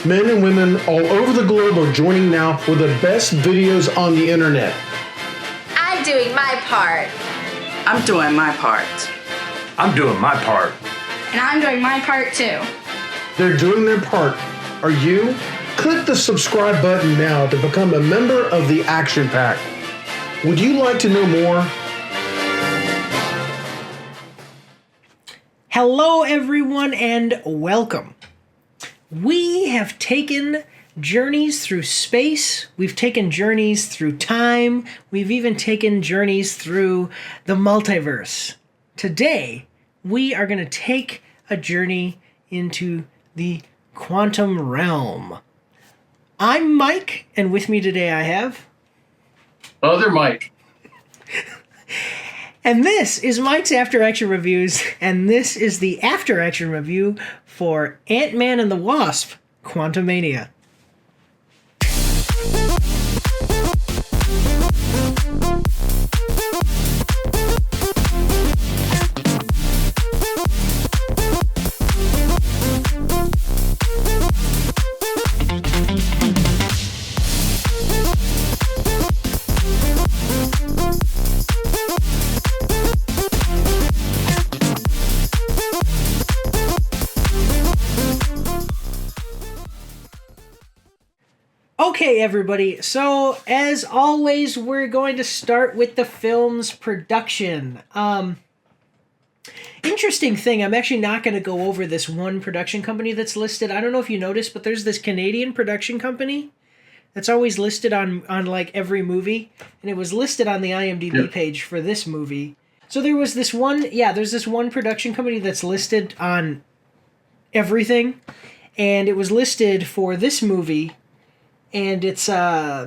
Men and women all over the globe are joining now for the best videos on the internet. I'm doing my part. I'm doing my part. I'm doing my part. And I'm doing my part too. They're doing their part. Are you? Click the subscribe button now to become a member of the Action Pack. Would you like to know more? Hello, everyone, and welcome. We have taken journeys through space. We've taken journeys through time. We've even taken journeys through the multiverse. Today, we are going to take a journey into the quantum realm. I'm Mike, and with me today I have... Other Mike. And this is Mike's After Action Reviews, and this is the After Action Review for Ant-Man and the Wasp Quantumania. Okay, everybody, so as always, we're going to start with the film's production. Interesting thing, I'm actually not going to go over this one production company that's listed. I don't know if you noticed, but there's this Canadian production company that's always listed on like every movie, and it was listed on the IMDb page for this movie. So there was this one, there's this one production company that's listed on everything, and it was listed for this movie. And it's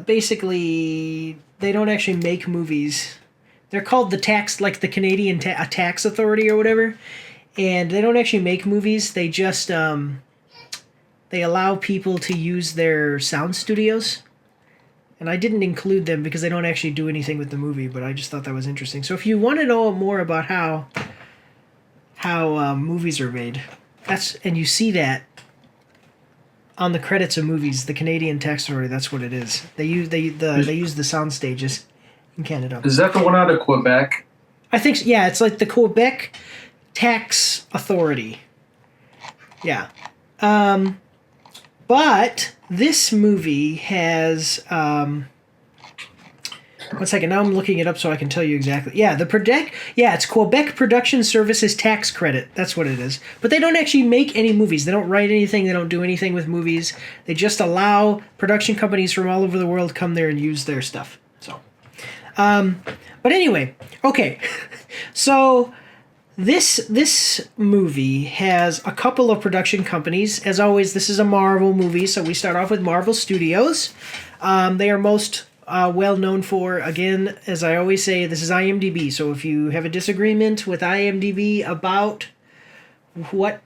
basically, they don't actually make movies. They're called the Canadian Tax Authority or whatever. And they don't actually make movies. They just, they allow people to use their sound studios. And I didn't include them because they don't actually do anything with the movie, but I just thought that was interesting. So if you want to know more about how movies are made, and you see that on the credits of movies, the Canadian Tax Authority, that's what it is. They use the sound stages in Canada. Is that the one out of Quebec? I think so. Yeah, it's like the Quebec Tax Authority. Yeah. But this movie has one second, now I'm looking it up so I can tell you exactly. Yeah, it's Quebec Production Services Tax Credit. That's what it is. But they don't actually make any movies. They don't write anything. They don't do anything with movies. They just allow production companies from all over the world come there and use their stuff. So, but anyway, okay. So this movie has a couple of production companies. As always, this is a Marvel movie, so we start off with Marvel Studios. They are most well known for, again, as I always say, this is IMDb. So if you have a disagreement with IMDb about what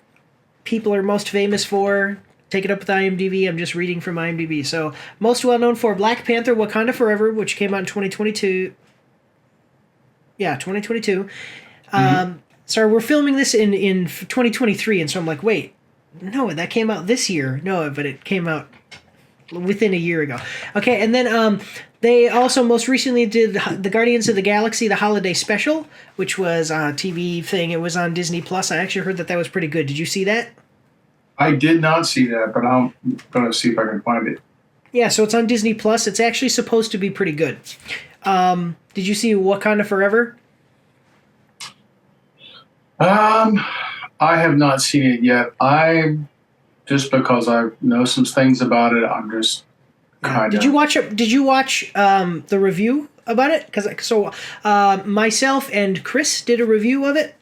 people are most famous for, take it up with IMDb. I'm just reading from IMDb. So most well known for Black Panther: Wakanda Forever, which came out in 2022. Yeah, 2022. So we're filming this in 2023, and so I'm like, wait, no, that came out this year. No, but it came out within a year ago. Okay, and then they also most recently did the Guardians of the Galaxy, the holiday special, which was a TV thing. It was on Disney Plus. I actually heard that was pretty good. Did you see that? I did not see that, but I'm going to see if I can find it. Yeah, so it's on Disney Plus. It's actually supposed to be pretty good. Did you see Wakanda Forever? I have not seen it yet. Just because I know some things about it, I'm just kind of... Did you watch the review about it? Myself and Chris did a review of it.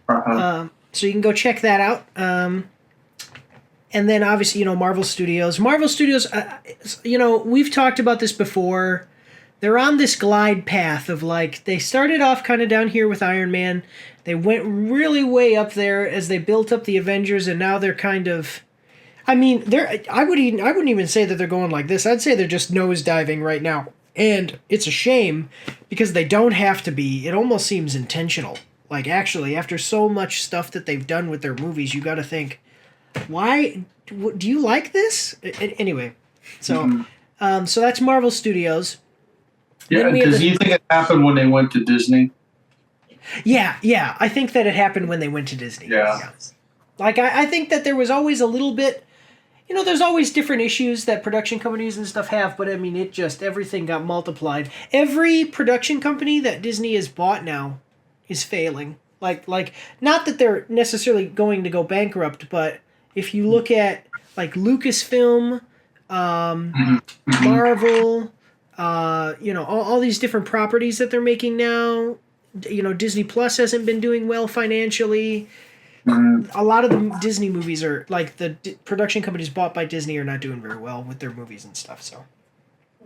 So you can go check that out. And then obviously, Marvel Studios. Marvel Studios, we've talked about this before. They're on this glide path of they started off kind of down here with Iron Man. They went really way up there as they built up the Avengers, and now they're kind of... I wouldn't even say that they're going like this. I'd say they're just nosediving right now. And it's a shame because they don't have to be. It almost seems intentional. Like, actually, after so much stuff that they've done with their movies, you got to think, Why do you like this? Anyway, so so that's Marvel Studios. Yeah, do you think it happened when they went to Disney? Yeah. I think that it happened when they went to Disney. Yeah. Like, I think that there was always a little bit, there's always different issues that production companies and stuff have, but I mean, everything got multiplied. Every production company that Disney has bought now is failing. Like, not that they're necessarily going to go bankrupt, but if you look at, like, Lucasfilm, Marvel, all these different properties that they're making now, Disney Plus hasn't been doing well financially. A lot of the Disney movies are, like, the production companies bought by Disney are not doing very well with their movies and stuff, so.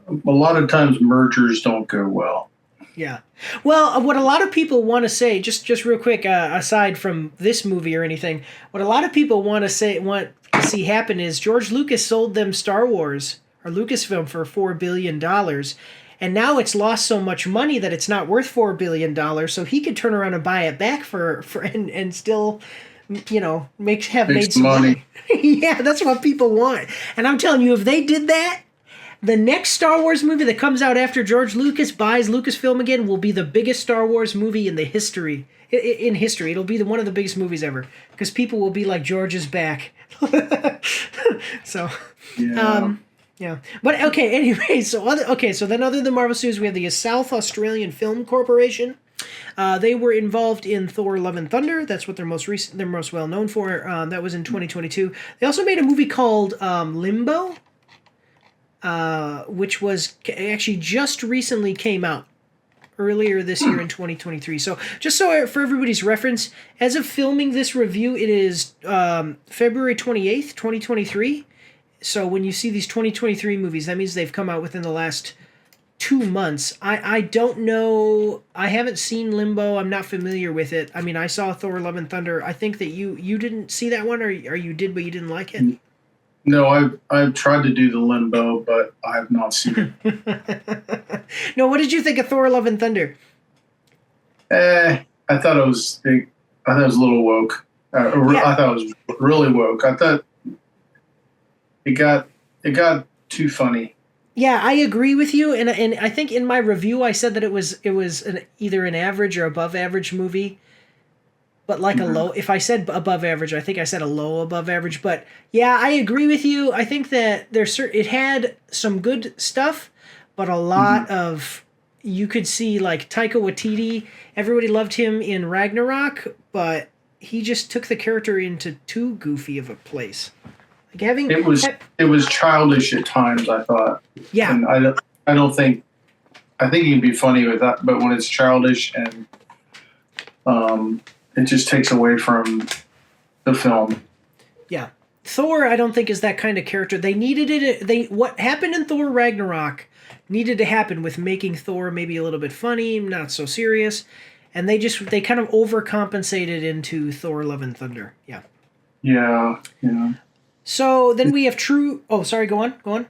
A lot of times mergers don't go well. Yeah. Well, what a lot of people want to say, just real quick, aside from this movie or anything, what a lot of people want to see happen is George Lucas sold them Star Wars, or Lucasfilm, for $4 billion, and now it's lost so much money that it's not worth $4 billion, so he could turn around and buy it back for and still, made some money. Yeah, that's what people want. And I'm telling you, if they did that, the next Star Wars movie that comes out after George Lucas buys Lucasfilm again will be the biggest Star Wars movie in the history. In history, it'll be one of the biggest movies ever, because people will be like, George is back. So, yeah. But okay, anyway, so then other than Marvel Studios, we have the South Australian Film Corporation. They were involved in Thor: Love and Thunder. That's what they're most well known for. That was in 2022. They also made a movie called Limbo, which was actually just recently came out earlier this year in 2023. So just so for everybody's reference, as of filming this review, it is February 28th, 2023. So when you see these 2023 movies, that means they've come out within the last 2 months. I don't know. I haven't seen Limbo. I'm not familiar with it. I mean, I saw Thor: Love and Thunder. I think that you didn't see that one, or you did, but you didn't like it? No, I've tried to do the Limbo, but I have not seen it. No, what did you think of Thor: Love and Thunder? I thought it was a little woke. I thought it was really woke. I thought it got too funny. Yeah, I agree with you, and I think in my review I said that it was either an average or above average movie, but like a low. If I said above average, I think I said a low above average. But yeah, I agree with you. I think that it had some good stuff, but a lot of, you could see, like, Taika Waititi. Everybody loved him in Ragnarok, but he just took the character into too goofy of a place. Like it was childish at times, I thought. Yeah. And I think you can be funny with that, but when it's childish and it just takes away from the film. Yeah. Thor, I don't think, is that kind of character. They needed it. What happened in Thor Ragnarok needed to happen with making Thor maybe a little bit funny, not so serious, and they kind of overcompensated into Thor: Love and Thunder. Yeah. Yeah. So then we have True. Oh, sorry. Go on.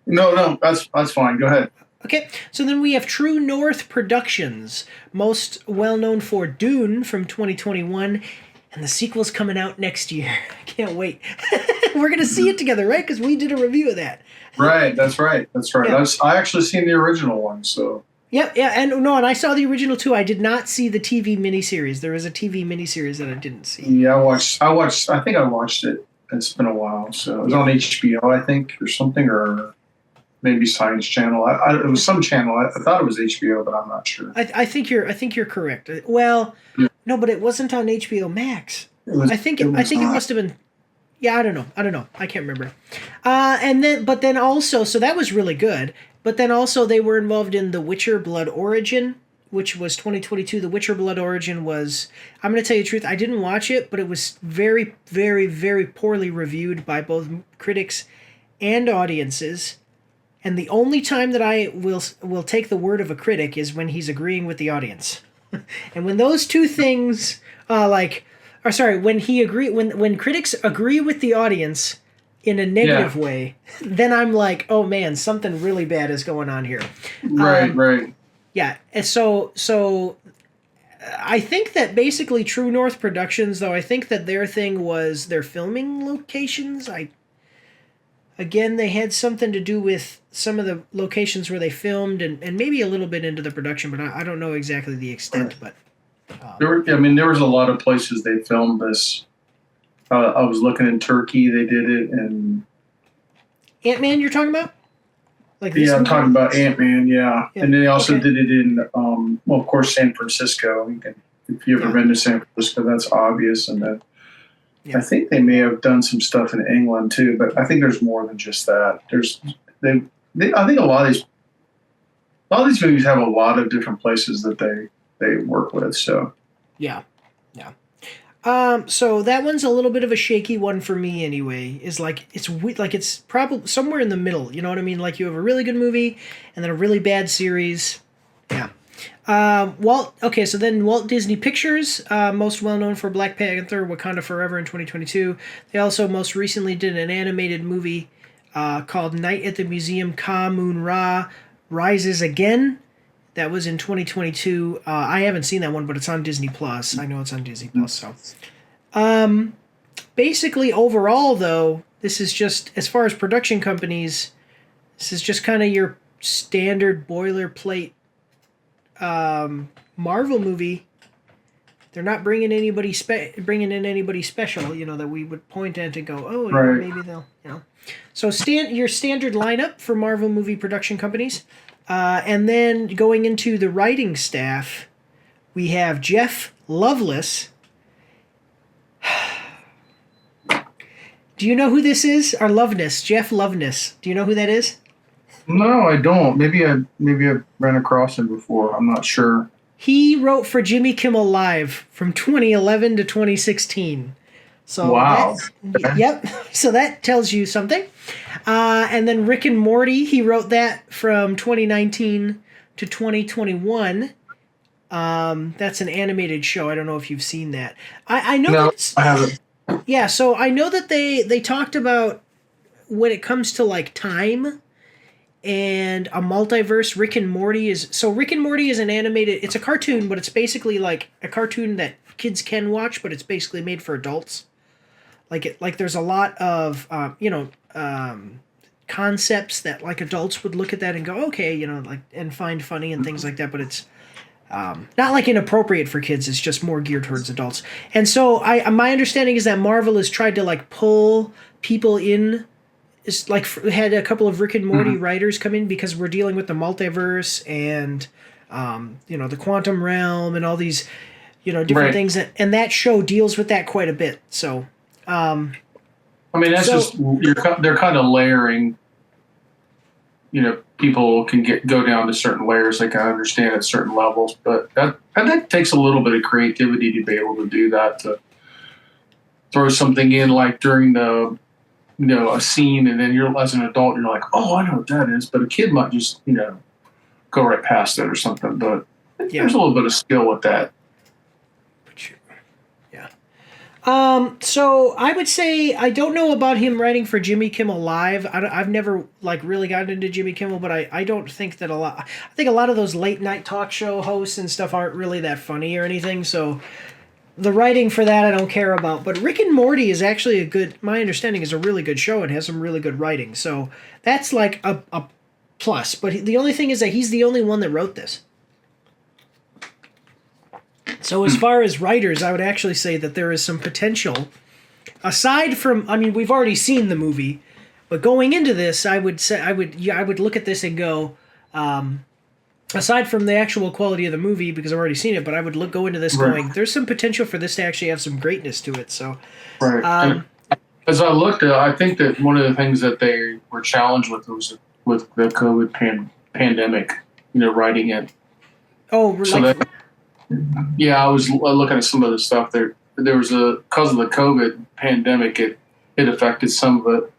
No, that's fine. Go ahead. Okay, so then we have True North Productions, most well known for Dune from 2021, and the sequel's coming out next year. I can't wait. We're gonna see it together, right? Because we did a review of that. Right. That's right. Yeah. I actually seen the original one, so. Yep. Yeah, and I saw the original too. I did not see the TV miniseries. There was a TV miniseries that I didn't see. Yeah, I think I watched it. It's been a while, so it was on HBO, I think, or something, or maybe Science Channel. It was some channel. I thought it was HBO, but I'm not sure. I think you're correct. Well, yeah. No, but it wasn't on HBO Max. I think it must have been. Yeah, I don't know. I can't remember. But then also, so that was really good. But then also they were involved in The Witcher: Blood Origin, which was 2022. The Witcher: Blood Origin was, I'm going to tell you the truth, I didn't watch it, but it was very, very, very poorly reviewed by both critics and audiences. And the only time that I will take the word of a critic is when he's agreeing with the audience. And when those two things, when critics agree with the audience in a negative way, then I'm like, oh man, something really bad is going on here. Right. Yeah, and so I think that basically True North Productions, though, I think that their thing was their filming locations. Again, they had something to do with some of the locations where they filmed and maybe a little bit into the production, but I don't know exactly the extent. But there was a lot of places they filmed this. I was looking in Turkey, they did it, and Ant-Man you're talking about? I'm talking about Ant-Man, yeah. And they also did it in, of course, San Francisco. If you've ever been to San Francisco, that's obvious. And then I think they may have done some stuff in England too, but I think there's more than just that. I think a lot of these movies have a lot of different places that they work with. So yeah. So that one's a little bit of a shaky one for me anyway. It's probably somewhere in the middle. You know what I mean? Like you have a really good movie and then a really bad series. Yeah. So then Walt Disney Pictures, most well known for Black Panther, Wakanda Forever in 2022. They also most recently did an animated movie called Night at the Museum Ka-Mun-Ra Rises Again. That was in 2022. I haven't seen that one, but it's on Disney Plus. I know it's on Disney Plus. So, basically, overall, though, this is just as far as production companies. This is just kind of your standard boilerplate Marvel movie. They're not bringing in anybody special, that we would point at and go, oh, right. Maybe they'll, So your standard lineup for Marvel movie production companies. And then going into the writing staff, we have Jeff Loveless. Do you know who this is? Or Loveness, Jeff Loveness. Do you know who that is? No, I don't. Maybe I ran across him before. I'm not sure. He wrote for Jimmy Kimmel Live from 2011 to 2016. So wow. Yep. So that tells you something. And then Rick and Morty, he wrote that from 2019 to 2021. That's an animated show. I don't know if you've seen that. I know. No, I haven't. Yeah, so I know that they talked about when it comes to like time and a multiverse. Rick and Morty is an animated. It's a cartoon, but it's basically like a cartoon that kids can watch, but it's basically made for adults. Like there's a lot of concepts that like adults would look at that and go, okay, and find funny and things like that, but it's not like inappropriate for kids. It's just more geared towards adults. And so my understanding is that Marvel has tried to like pull people in. It's like had a couple of Rick and Morty writers come in because we're dealing with the multiverse and the quantum realm and all these different things, and that show deals with that quite a bit. So that's they're kind of layering. People can go down to certain layers they can understand at certain levels, but that takes a little bit of creativity to be able to do that, to throw something in like during the a scene, and then you're as an adult you're like, oh, I know what that is, but a kid might just go right past it or something. But there's a little bit of skill with that. So I would say I don't know about him writing for Jimmy Kimmel Live. I've never like really gotten into Jimmy Kimmel, but I don't think that I think a lot of those late night talk show hosts and stuff aren't really that funny or anything. So the writing for that I don't care about. But Rick and Morty is actually my understanding is a really good show and has some really good writing. So that's like a plus. But the only thing is that he's the only one that wrote this. So as far as writers, I would actually say that there is some potential. Aside from, we've already seen the movie, but going into this, I would look at this and go, aside from the actual quality of the movie, because I've already seen it, but I would go into this going, there's some potential for this to actually have some greatness to it. So, right. As I looked at it, I think that one of the things that they were challenged with was with the COVID pandemic, writing it. Oh, so I was looking at some of the stuff there. There was because of the COVID pandemic, it affected some of it. If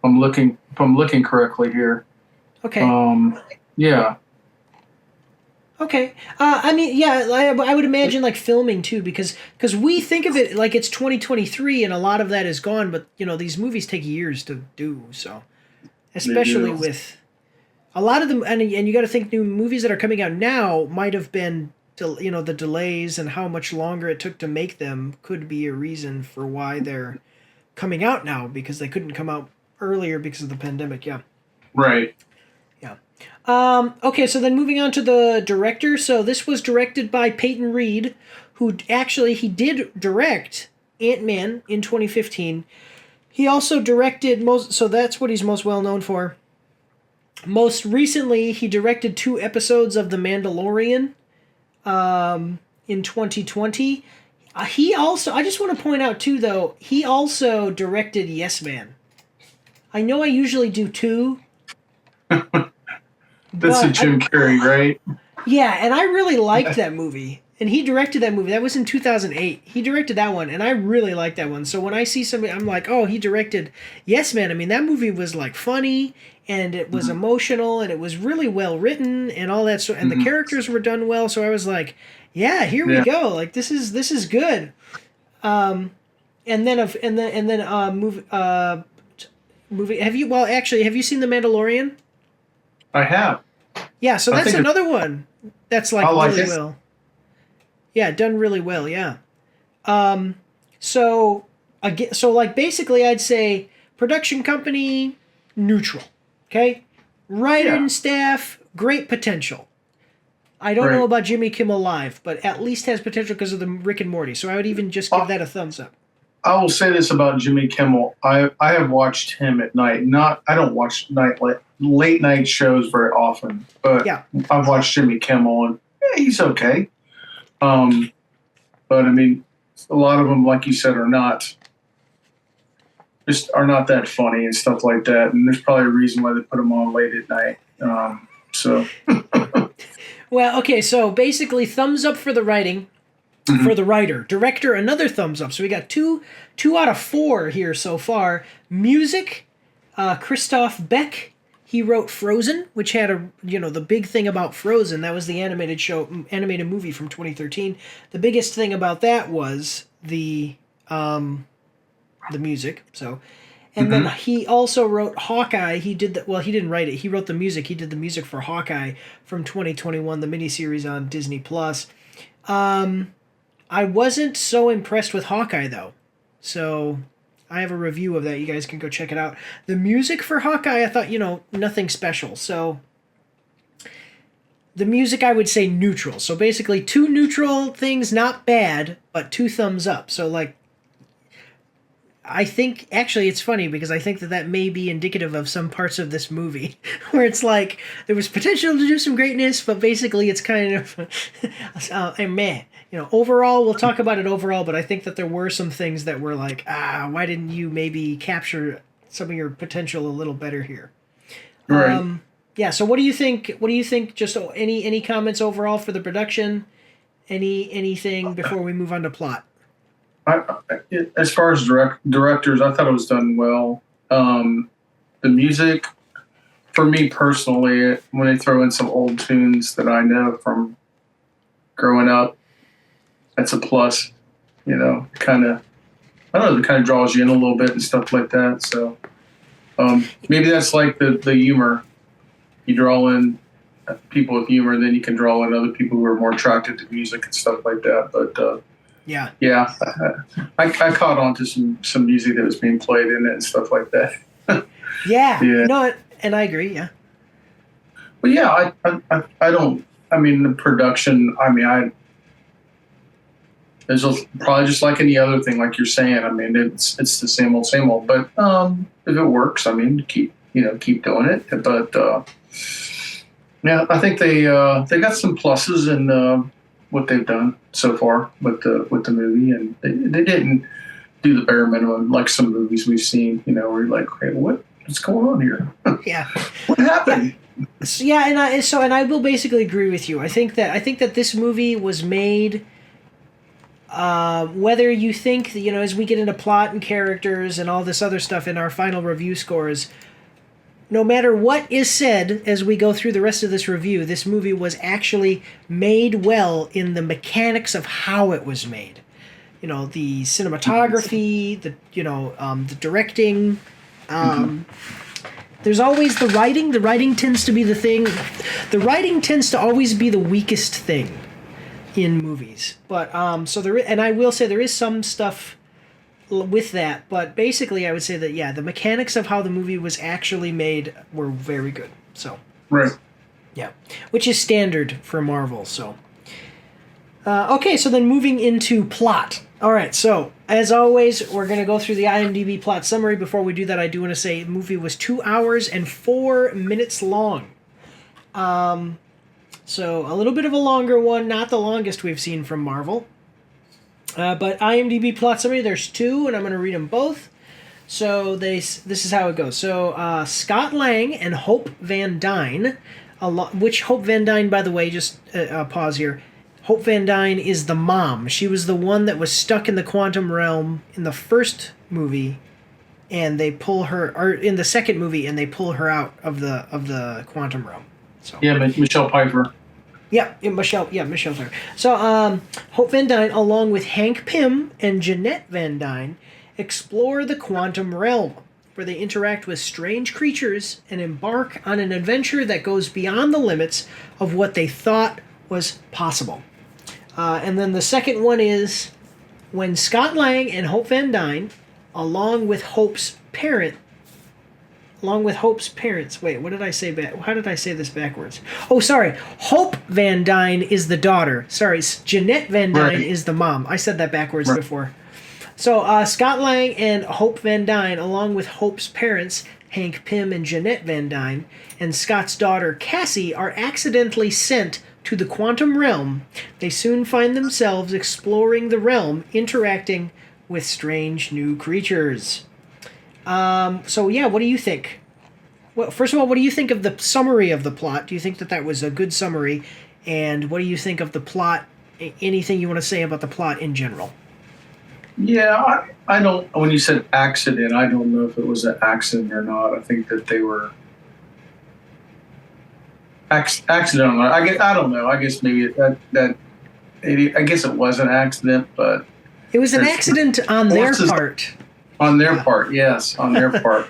I'm looking correctly here. Okay. Yeah. Okay. I would imagine like filming too, because we think of it like it's 2023 and a lot of that is gone, but these movies take years to do. So, especially with a lot of them, and you got to think new movies that are coming out now might have been the delays and how much longer it took to make them could be a reason for why they're coming out now, because they couldn't come out earlier because of the pandemic. Yeah. Right. Yeah. Okay, so then moving on to the director. So this was directed by Peyton Reed, who actually he did direct Ant-Man in 2015. He also directed so that's what he's most well known for. Most recently, he directed 2 episodes of The Mandalorian in 2020. He also, I just want to point out too, though, he also directed Yes Man. I know I usually do 2. That's a Jim Carrey, right? Yeah, and I really liked that movie. And he directed that movie. That was in 2008. He directed that one, and I really liked that one. So when I see somebody, I'm like, oh, he directed Yes Man. I mean, that movie was like funny, and it was emotional, and it was really well written, and all that. And the characters were done well. So I was like, yeah, here we go. Like this is good. Movie. Have you seen The Mandalorian? I have. Yeah, so that's another one that's like really well. Yeah, done really well. Yeah. So like basically, I'd say production company neutral. Okay, writer and staff great potential. I don't know about Jimmy Kimmel Live, but at least has potential because of the Rick and Morty. So I would even just give that a thumbs up. I will say this about Jimmy Kimmel. I have watched him at night. I don't watch late night shows very often, but I've watched Jimmy Kimmel, and he's okay. But I mean, a lot of them, like you said, are not that funny and stuff like that. And there's probably a reason why they put them on late at night. So. Well, okay. So basically, thumbs up for the writing, for the writer, director. Another thumbs up. So we got two out of 4 here so far. Music, Christoph Beck. He wrote Frozen, which had the big thing about Frozen. That was the animated movie from 2013. The biggest thing about that was the music. So, and then he also wrote Hawkeye. He did that. Well, he didn't write it. He wrote the music. He did the music for Hawkeye from 2021, the miniseries on Disney Plus. I wasn't so impressed with Hawkeye though, so. I have a review of that. You guys can go check it out. The music for Hawkeye, I thought, nothing special. So the music, I would say neutral. So basically 2 neutral things, not bad, but 2 thumbs up. So like, I think, actually it's funny because I think that may be indicative of some parts of this movie where it's like, there was potential to do some greatness, but basically it's kind of meh. Overall, we'll talk about it overall, but I think that there were some things that were like, why didn't you maybe capture some of your potential a little better here? Right. Yeah. So what do you think? What do you think? Just any comments overall for the production? Anything before we move on to plot? As far as directors, I thought it was done well. The music, for me personally, when they throw in some old tunes that I know from growing up, that's a plus. It kind of draws you in a little bit and stuff like that. So maybe that's like the humor. You draw in people with humor, then you can draw in other people who are more attracted to music and stuff like that. But yeah, I caught on to some music that was being played in it and stuff like that. yeah. No, and I agree. Yeah. But yeah, I don't. I mean, the production. I mean, it's probably just like any other thing, like you're saying. I mean, it's the same old. But if it works, I mean, keep doing it. But yeah, I think they got some pluses in what they've done so far with the movie, and they didn't do the bare minimum like some movies we've seen. Where you're like, hey, what's going on here? Yeah, what happened? Yeah, and I will basically agree with you. I think that this movie was made. Whether you think that, as we get into plot and characters and all this other stuff in our final review scores, no matter what is said as we go through the rest of this review, this movie was actually made well in the mechanics of how it was made. The cinematography, the directing. There's always the writing. The writing tends to be the thing. The writing tends to always be the weakest thing. in movies. But so and I will say there is some stuff with that, but basically I would say that the mechanics of how the movie was actually made were very good. So right. Yeah, which is standard for Marvel. So okay, so then moving into plot. All right, so as always, we're going to go through the IMDb plot summary. Before we do that, I do want to say the movie was 2 hours and 4 minutes long. So a little bit of a longer one, not the longest we've seen from Marvel. But IMDb plot summary, there's 2, and I'm going to read them both. So this is how it goes. So Scott Lang and Hope Van Dyne, which Hope Van Dyne, by the way, just pause here. Hope Van Dyne is the mom. She was the one that was stuck in the quantum realm in the first movie, and they pull her, or in the second movie, and they pull her out of the quantum realm. So yeah, Michelle Pfeiffer. Michelle Pfeiffer. So Hope Van Dyne, along with Hank Pym and Jeanette Van Dyne, explore the quantum realm, where they interact with strange creatures and embark on an adventure that goes beyond the limits of what they thought was possible. And then the second one is when Scott Lang and Hope Van Dyne, along with Hope's parents. Wait, what did I say back? How did I say this backwards? Oh, sorry. Hope Van Dyne is the daughter. Sorry, Jeanette Van Dyne is the mom. I said that backwards before. So Scott Lang and Hope Van Dyne, along with Hope's parents, Hank Pym and Jeanette Van Dyne, and Scott's daughter Cassie, are accidentally sent to the quantum realm. They soon find themselves exploring the realm, interacting with strange new creatures. So yeah, what do you think? Well, first of all, what do you think of the summary of the plot? Do you think that was a good summary? And what do you think of the plot? Anything you want to say about the plot in general? Yeah, I don't. When you said accident, I don't know if it was an accident or not. I think that they were accidental. I don't know. I guess maybe I guess it was an accident, but it was an accident on their part. On their part, yes, on their part.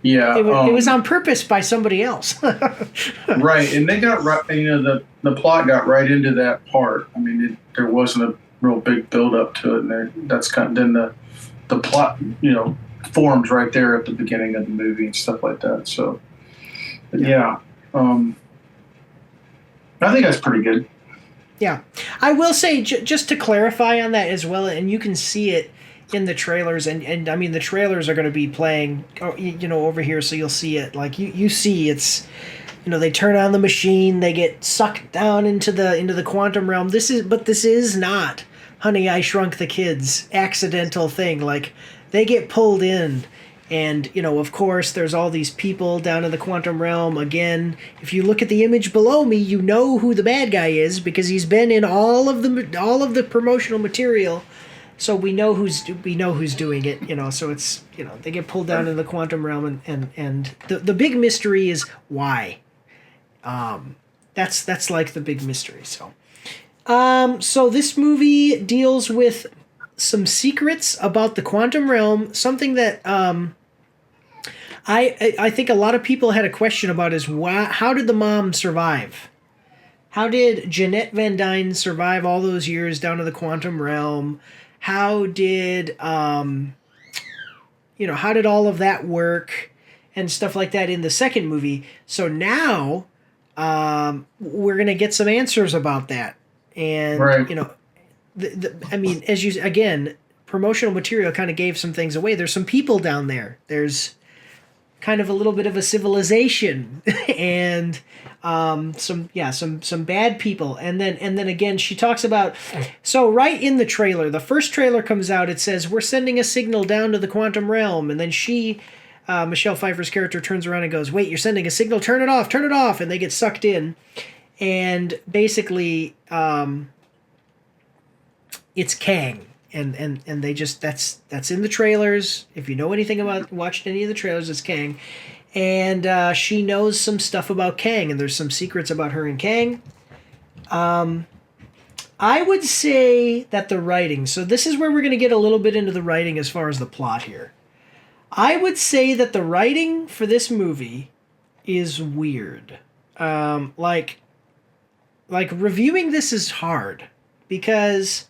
Yeah, it was on purpose by somebody else. Right, and they got right. The plot got right into that part. I mean, there wasn't a real big build up to it, and that's kind of then the plot, formed right there at the beginning of the movie and stuff like that. So, yeah. I think that's pretty good. Yeah. I will say, just to clarify on that as well, and you can see it in the trailers, and I mean, the trailers are going to be playing, over here, so you'll see it. Like, you see it's, they turn on the machine, they get sucked down into the quantum realm. This is not Honey, I Shrunk the Kids accidental thing. Like, they get pulled in. And, of course, there's all these people down in the quantum realm. Again, if you look at the image below me, you know who the bad guy is because he's been in all of the promotional material. So we know who's doing it. So it's they get pulled down in the quantum realm, and the big mystery is why. That's like the big mystery. So this movie deals with some secrets about the quantum realm, something that I think a lot of people had a question about is how did the mom survive? How did Jeanette Van Dyne survive all those years down in the quantum realm? How did how did all of that work and stuff like that in the second movie? So now we're gonna get some answers about that, and I mean, promotional material kind of gave some things away. There's some people down there. There's kind of a little bit of a civilization, and some bad people. And then again, she talks about, so right in the trailer, the first trailer comes out, it says, we're sending a signal down to the quantum realm. And then Michelle Pfeiffer's character turns around and goes, wait, you're sending a signal? Turn it off. And they get sucked in. And basically, it's Kang, and they just that's in the trailers. If you know anything about watched any of the trailers, it's Kang, and she knows some stuff about Kang, and there's some secrets about her and Kang. I would say that the writing. So this is where we're going to get a little bit into the writing as far as the plot here. I would say that the writing for this movie is weird. like reviewing this is hard because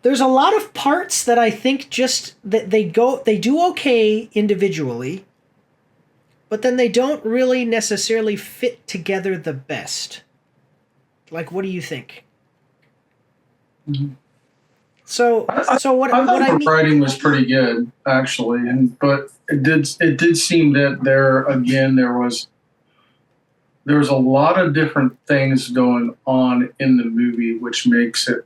there's a lot of parts that I think just that they do okay individually, but then they don't really necessarily fit together the best. Like, what do you think? Mm-hmm. So I thought I the mean, writing was pretty good, actually, but it did seem that there was a lot of different things going on in the movie, which makes it,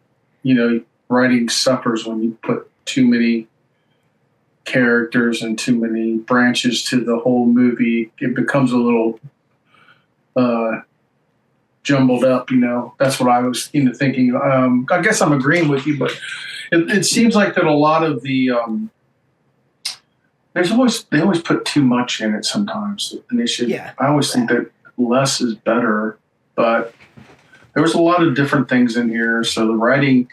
writing suffers when you put too many characters and too many branches to the whole movie. It becomes a little jumbled up. That's what I was thinking. I guess I'm agreeing with you, but it seems like that a lot of the they always put too much in it sometimes, and they should. Yeah. I always think that less is better, but there was a lot of different things in here, so the writing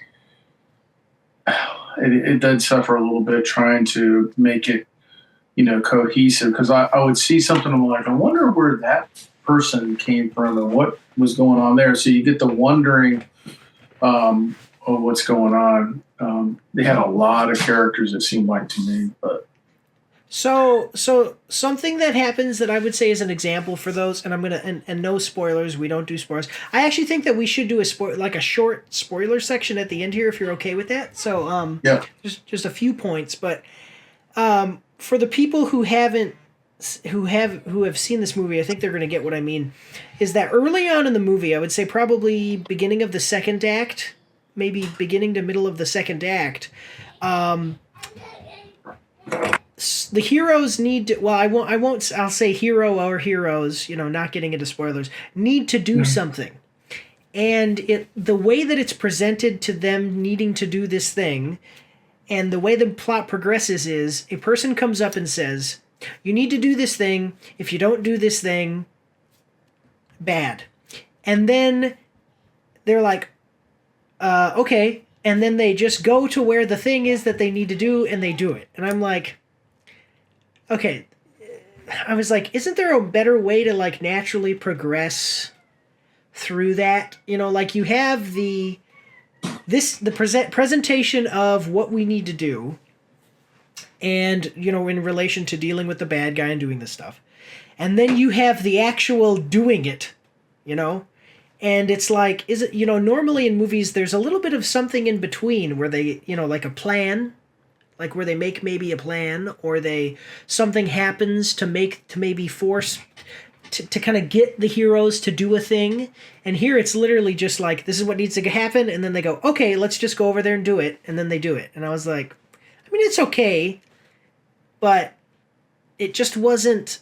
it did suffer a little bit trying to make it cohesive, because I would see something, I'm like, I wonder where that person came from and what was going on there. So you get the wondering of what's going on. They had a lot of characters, it seemed like to me, but. So something that happens that I would say is an example for those, and I'm gonna and no spoilers. We don't do spoilers. I actually think that we should do a short spoiler section at the end here, if you're okay with that. So Yeah. just a few points, but for the people who have seen this movie, I think they're gonna get what I mean. Is that early on in the movie, I would say probably beginning of the second act, maybe beginning to middle of the second act. The heroes need to, I'll say hero or heroes, not getting into spoilers, need to do something. And the way that it's presented to them needing to do this thing, and the way the plot progresses is a person comes up and says, you need to do this thing. If you don't do this thing, bad. And then they're like, okay. And then they just go to where the thing is that they need to do, and they do it. And I'm like, okay, I was like, isn't there a better way to naturally progress through that? Like you have the presentation of what we need to do, and in relation to dealing with the bad guy and doing this stuff, and then you have the actual doing it, and it's like, is it normally in movies there's a little bit of something in between where they like a plan. Like where they make maybe a plan, or something happens to maybe force to kind of get the heroes to do a thing. And here it's literally just like, this is what needs to happen, and then they go, okay, let's just go over there and do it, and then they do it. And I was like, I mean, it's okay, but it just wasn't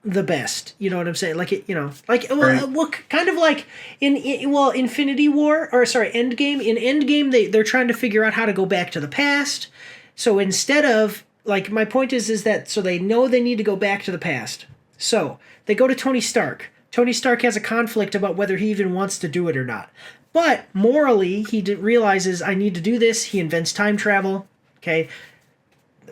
the best. You know what I'm saying? Like it, kind of like Infinity War, or sorry, Endgame. In Endgame, they're trying to figure out how to go back to the past. So instead of, like, my point is that, so they know they need to go back to the past. So they go to Tony Stark. Tony Stark has a conflict about whether he even wants to do it or not. But morally, he realizes, I need to do this. He invents time travel, okay,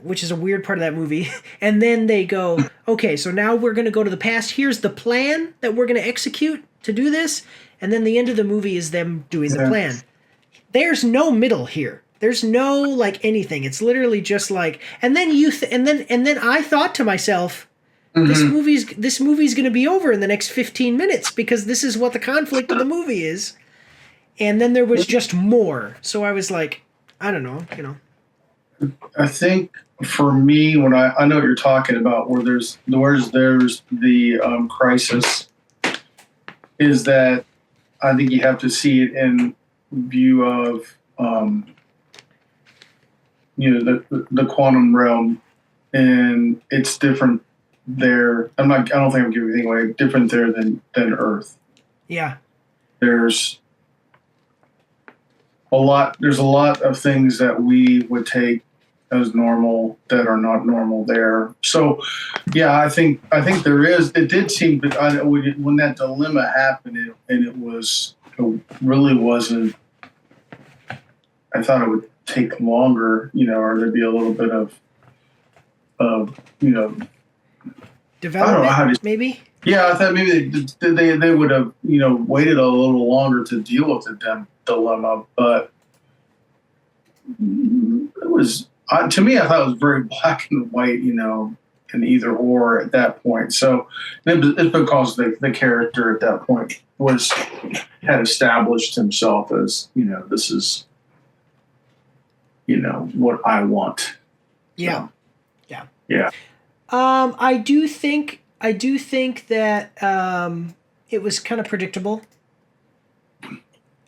which is a weird part of that movie. And then they go, okay, so now we're going to go to the past. Here's the plan that we're going to execute to do this. And then the end of the movie is them doing the plan. There's no middle here. There's no anything. It's literally just like, and then and then I thought to myself, this movie's going to be over in the next 15 minutes, because this is what the conflict of the movie is. And then there was just more. So I was like, I don't know, I think for me, when I know what you're talking about, where there's the crisis, is that I think you have to see it in view of the quantum realm, and it's different there. I don't think I'm giving anything away. Different there than Earth. Yeah. There's a lot of things that we would take as normal that are not normal there. So, yeah, I think there is. It did seem that when that dilemma happened, it really wasn't. I thought it would take longer, or there'd be a little bit of development, maybe. Yeah, I thought maybe they would have waited a little longer to deal with the dilemma, but it was to me I thought it was very black and white, and either or at that point. So it's because the character at that point had established himself as this is what I want. Yeah. So, yeah. I do think that it was kind of predictable.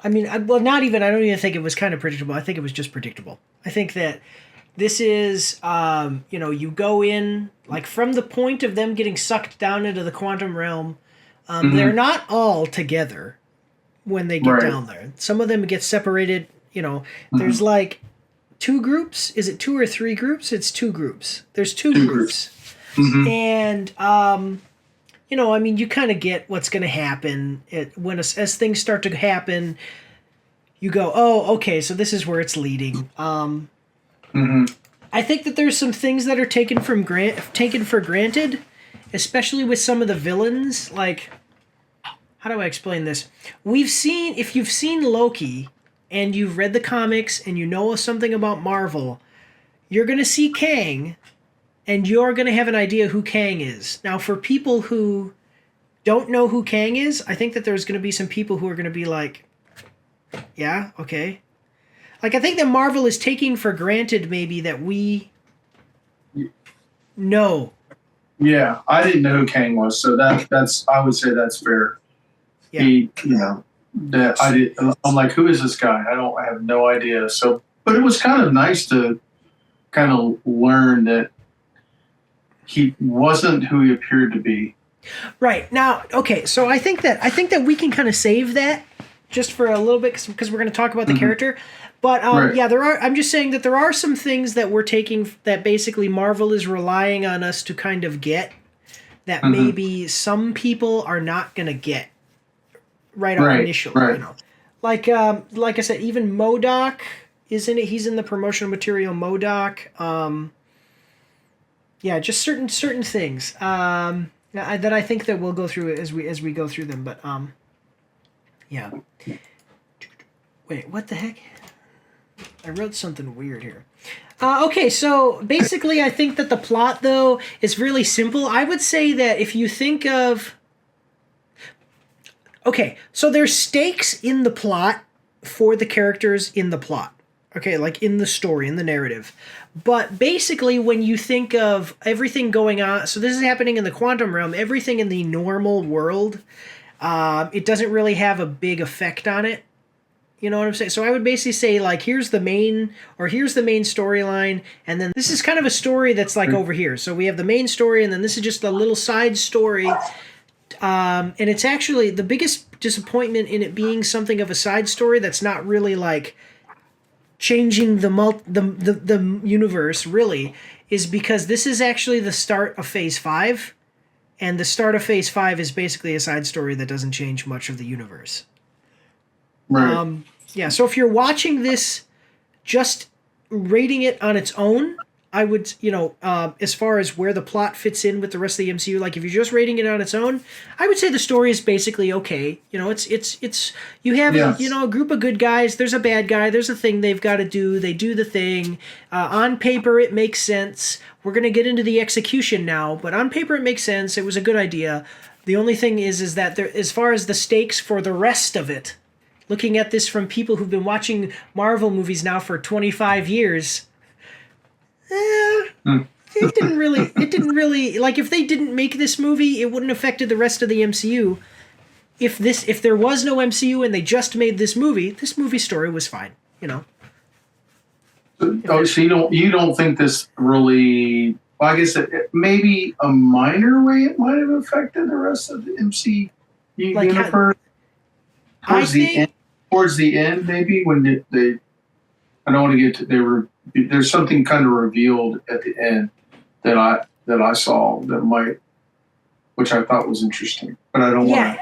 I mean, I don't even think it was kind of predictable. I think it was just predictable. I think that this is, you go in, like, from the point of them getting sucked down into the quantum realm, they're not all together when they get down there. Some of them get separated, there's like 2 groups. Is it 2 or 3 groups? It's 2 groups. There's 2 groups. Mm-hmm. And, you kind of get what's going to happen as things start to happen. You go, oh, okay, so this is where it's leading. I think that there's some things that are taken for granted, especially with some of the villains. Like, how do I explain this? If you've seen Loki and you've read the comics and you know something about Marvel, you're going to see Kang, and you're going to have an idea who Kang is. Now, for people who don't know who Kang is, I think that there's going to be some people who are going to be like, yeah, okay. Like, I think that Marvel is taking for granted maybe that we know. Yeah, I didn't know who Kang was, so that's I would say that's fair. Yeah. I'm like, who is this guy? I have no idea. So, but it was kind of nice to kind of learn that he wasn't who he appeared to be. Right. Now, okay, so I think that we can kind of save that just for a little bit because we're going to talk about the character. But I'm just saying that there are some things that we're taking that basically Marvel is relying on us to kind of get that maybe some people are not going to get right initially. Right. Like I said, even MODOK is in it. He's in the promotional material. MODOK. Just certain things that I think that we'll go through as we go through them. But yeah. Wait, what the heck? I wrote something weird here. Okay, so basically I think that the plot, though, is really simple. I would say that if you think of... Okay, so there's stakes in the plot for the characters in the plot. Okay, like in the story, in the narrative. But basically when you think of everything going on... So this is happening in the quantum realm. Everything in the normal world, it doesn't really have a big effect on it. You know what I'm saying? So I would basically say, like, here's the main storyline, and then this is kind of a story that's like over here. So we have the main story, and then this is just a little side story. And it's actually the biggest disappointment in it being something of a side story that's not really like changing the universe really, is because this is actually the start of Phase 5, and the start of Phase 5 is basically a side story that doesn't change much of the universe. Right. So if you're watching this, just rating it on its own, I would, as far as where the plot fits in with the rest of the MCU, like if you're just rating it on its own, I would say the story is basically okay. It's you have a group of good guys. There's a bad guy. There's a thing they've got to do. They do the thing. On paper, it makes sense. We're gonna get into the execution now, but on paper, it makes sense. It was a good idea. The only thing is that there, as far as the stakes for the rest of it. Looking at this from people who've been watching Marvel movies now for 25 years, it didn't really, like, if they didn't make this movie, it wouldn't have affected the rest of the MCU. If there was no MCU and they just made this movie story was fine, So you don't think this really? Well, I guess it maybe a minor way it might have affected the rest of the MCU universe. Towards the end, maybe when they I don't want to get to there's something kind of revealed at the end that I saw that might, which I thought was interesting, but I don't want to.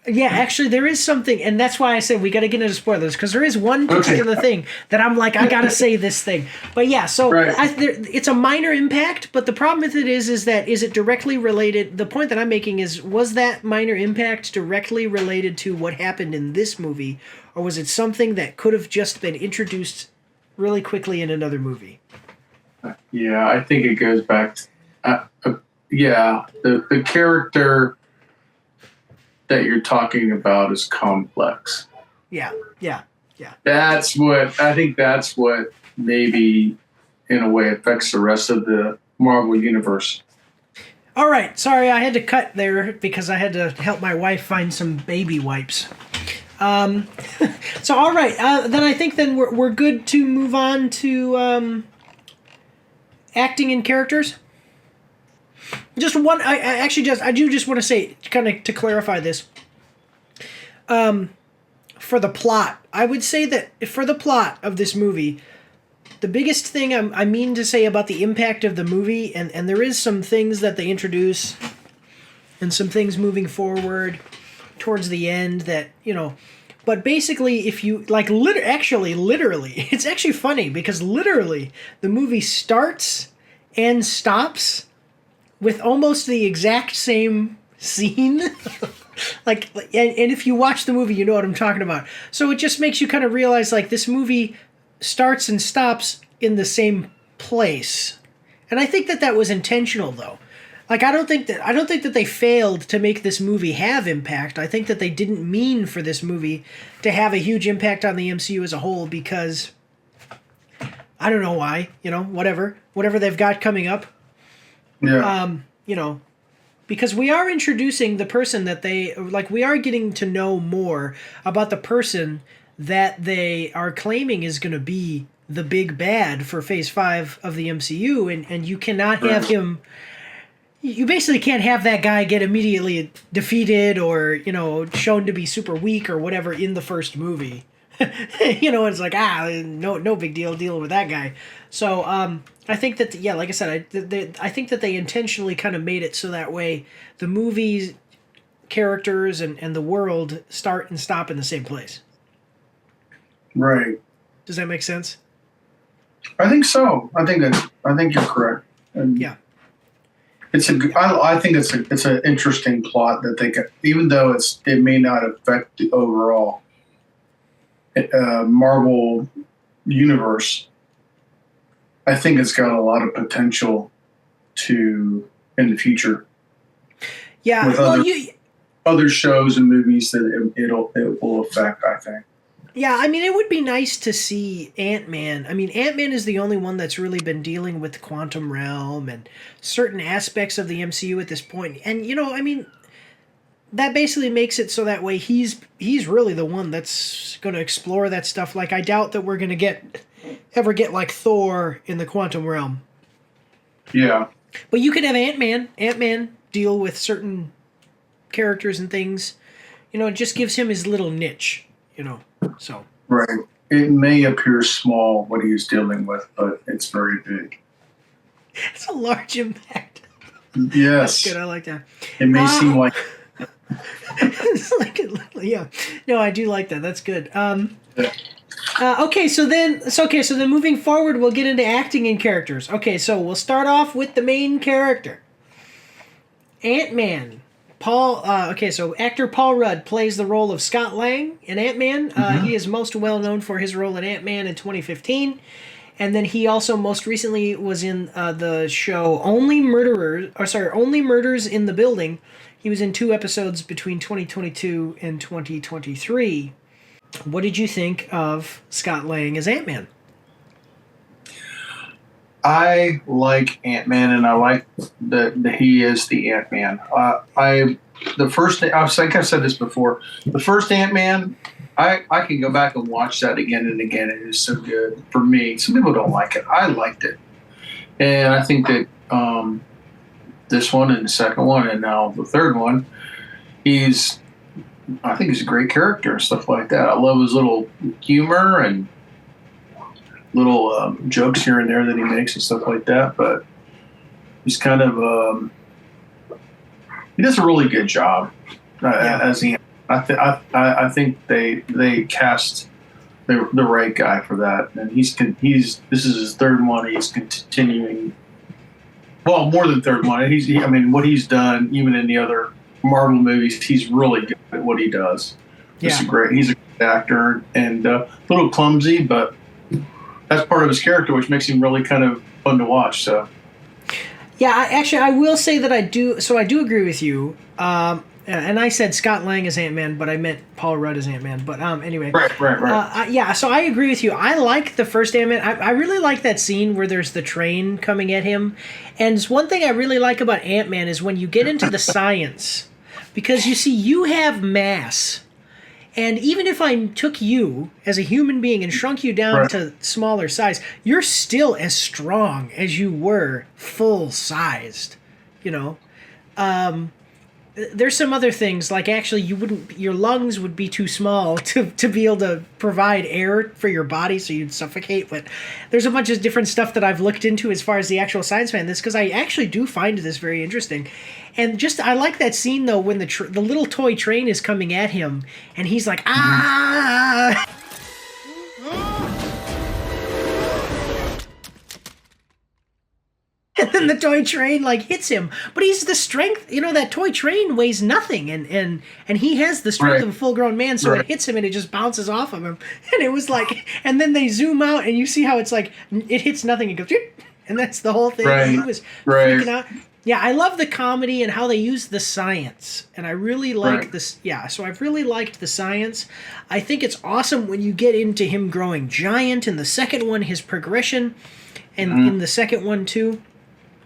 Yeah, actually, there is something, and that's why I said we got to get into spoilers, because there is one particular thing that I'm like, I got to say this thing. But yeah, so Right. it's a minor impact, but the problem with it is that is it directly related? The point that I'm making is, was that minor impact directly related to what happened in this movie, or was it something that could have just been introduced really quickly in another movie? Yeah, I think it goes back to, the character that you're talking about is complex. Yeah. That's what maybe in a way affects the rest of the Marvel universe. All right, sorry, I had to cut there because I had to help my wife find some baby wipes. So all right, then I think then we're good to move on to acting and characters. Just one, I do just want to say, kind of to clarify this. For the plot, I would say that for the plot of this movie, the biggest thing I mean to say about the impact of the movie, and there is some things that they introduce, and some things moving forward towards the end that, but basically if you, like, literally, it's actually funny because literally the movie starts and stops with almost the exact same scene. and if you watch the movie, you know what I'm talking about. So it just makes you kind of realize, like, this movie starts and stops in the same place. And I think that was intentional, though. Like, I don't think that they failed to make this movie have impact. I think that they didn't mean for this movie to have a huge impact on the MCU as a whole, because I don't know why, whatever they've got coming up. Yeah. Because we are introducing the person that we are getting to know more about the person that they are claiming is going to be the big bad for Phase 5 of the MCU, and you cannot have him. You basically can't have that guy get immediately defeated or, shown to be super weak or whatever in the first movie. It's like, no big deal with that guy. So I think that, like I said, I think that they intentionally kind of made it so that way the movie's characters and the world start and stop in the same place. Right. Does that make sense? I think so. I think you're correct. And yeah. I think it's an interesting plot that they can, even though it may not affect the overall Marvel universe. I think it's got a lot of potential in the future. Yeah, with other shows and movies that it will affect, I think. Yeah, I mean, it would be nice to see Ant-Man. I mean, Ant-Man is the only one that's really been dealing with the quantum realm and certain aspects of the MCU at this point. And, that basically makes it so that way he's really the one that's going to explore that stuff. Like, I doubt that we're going to ever get like Thor in the quantum realm. Yeah. But you could have Ant-Man deal with certain characters and things. It just gives him his little niche, so. Right. It may appear small what he's dealing with, but it's very big. It's a large impact. Yes. That's good. I like that. It may seem like... It's like, yeah. No, I do like that. That's good. Okay, so then moving forward, we'll get into acting and characters. Okay, so we'll start off with the main character, Ant-Man. So actor Paul Rudd plays the role of Scott Lang in Ant-Man. He is most well known for his role in Ant-Man in 2015, and then he also most recently was in the show Only Murders in the Building. He was in 2 episodes between 2022 and 2023. What did you think of Scott Lang as Ant-Man? I like Ant-Man, and I like that he is the Ant-Man. Like I've said this before, the first Ant-Man, I can go back and watch that again and again. It is so good for me. Some people don't like it. I liked it. And I think that this one and the second one and now the third one, I think he's a great character and stuff like that. I love his little humor and little jokes here and there that he makes and stuff like that. But he's kind of he does a really good job as he. I think they cast the right guy for that, and this is his third one. He's continuing. Well, more than third one. I mean, what he's done, even in the other Marvel movies, he's really good at what he does. He's a great actor, and a little clumsy, but that's part of his character, which makes him really kind of fun to watch. So, yeah, I will say that I do. So I do agree with you. And I said Scott Lang as Ant-Man, but I meant Paul Rudd as Ant-Man. But anyway. Right. Yeah, so I agree with you. I like the first Ant-Man. I really like that scene where there's the train coming at him. And one thing I really like about Ant-Man is when you get into the science. Because, you see, you have mass. And even if I took you as a human being and shrunk you down to smaller size, you're still as strong as you were full-sized, you know. There's some other things, like actually your lungs would be too small to be able to provide air for your body, so you'd suffocate. But there's a bunch of different stuff that I've looked into as far as the actual science behind this, because I actually do find this very interesting. And I like that scene, though, when the little toy train is coming at him, and he's like, ah! And then the toy train hits him, but he's the strength. That toy train weighs nothing, and he has the strength of a full-grown man. So it hits him, and it just bounces off of him. And it was and then they zoom out, and you see how it's it hits nothing. It goes, and that's the whole thing. He was freaking out. Yeah, I love the comedy and how they use the science, and I really like this. Yeah, so I've really liked the science. I think it's awesome when you get into him growing giant. In the second one, his progression, and in the second one too.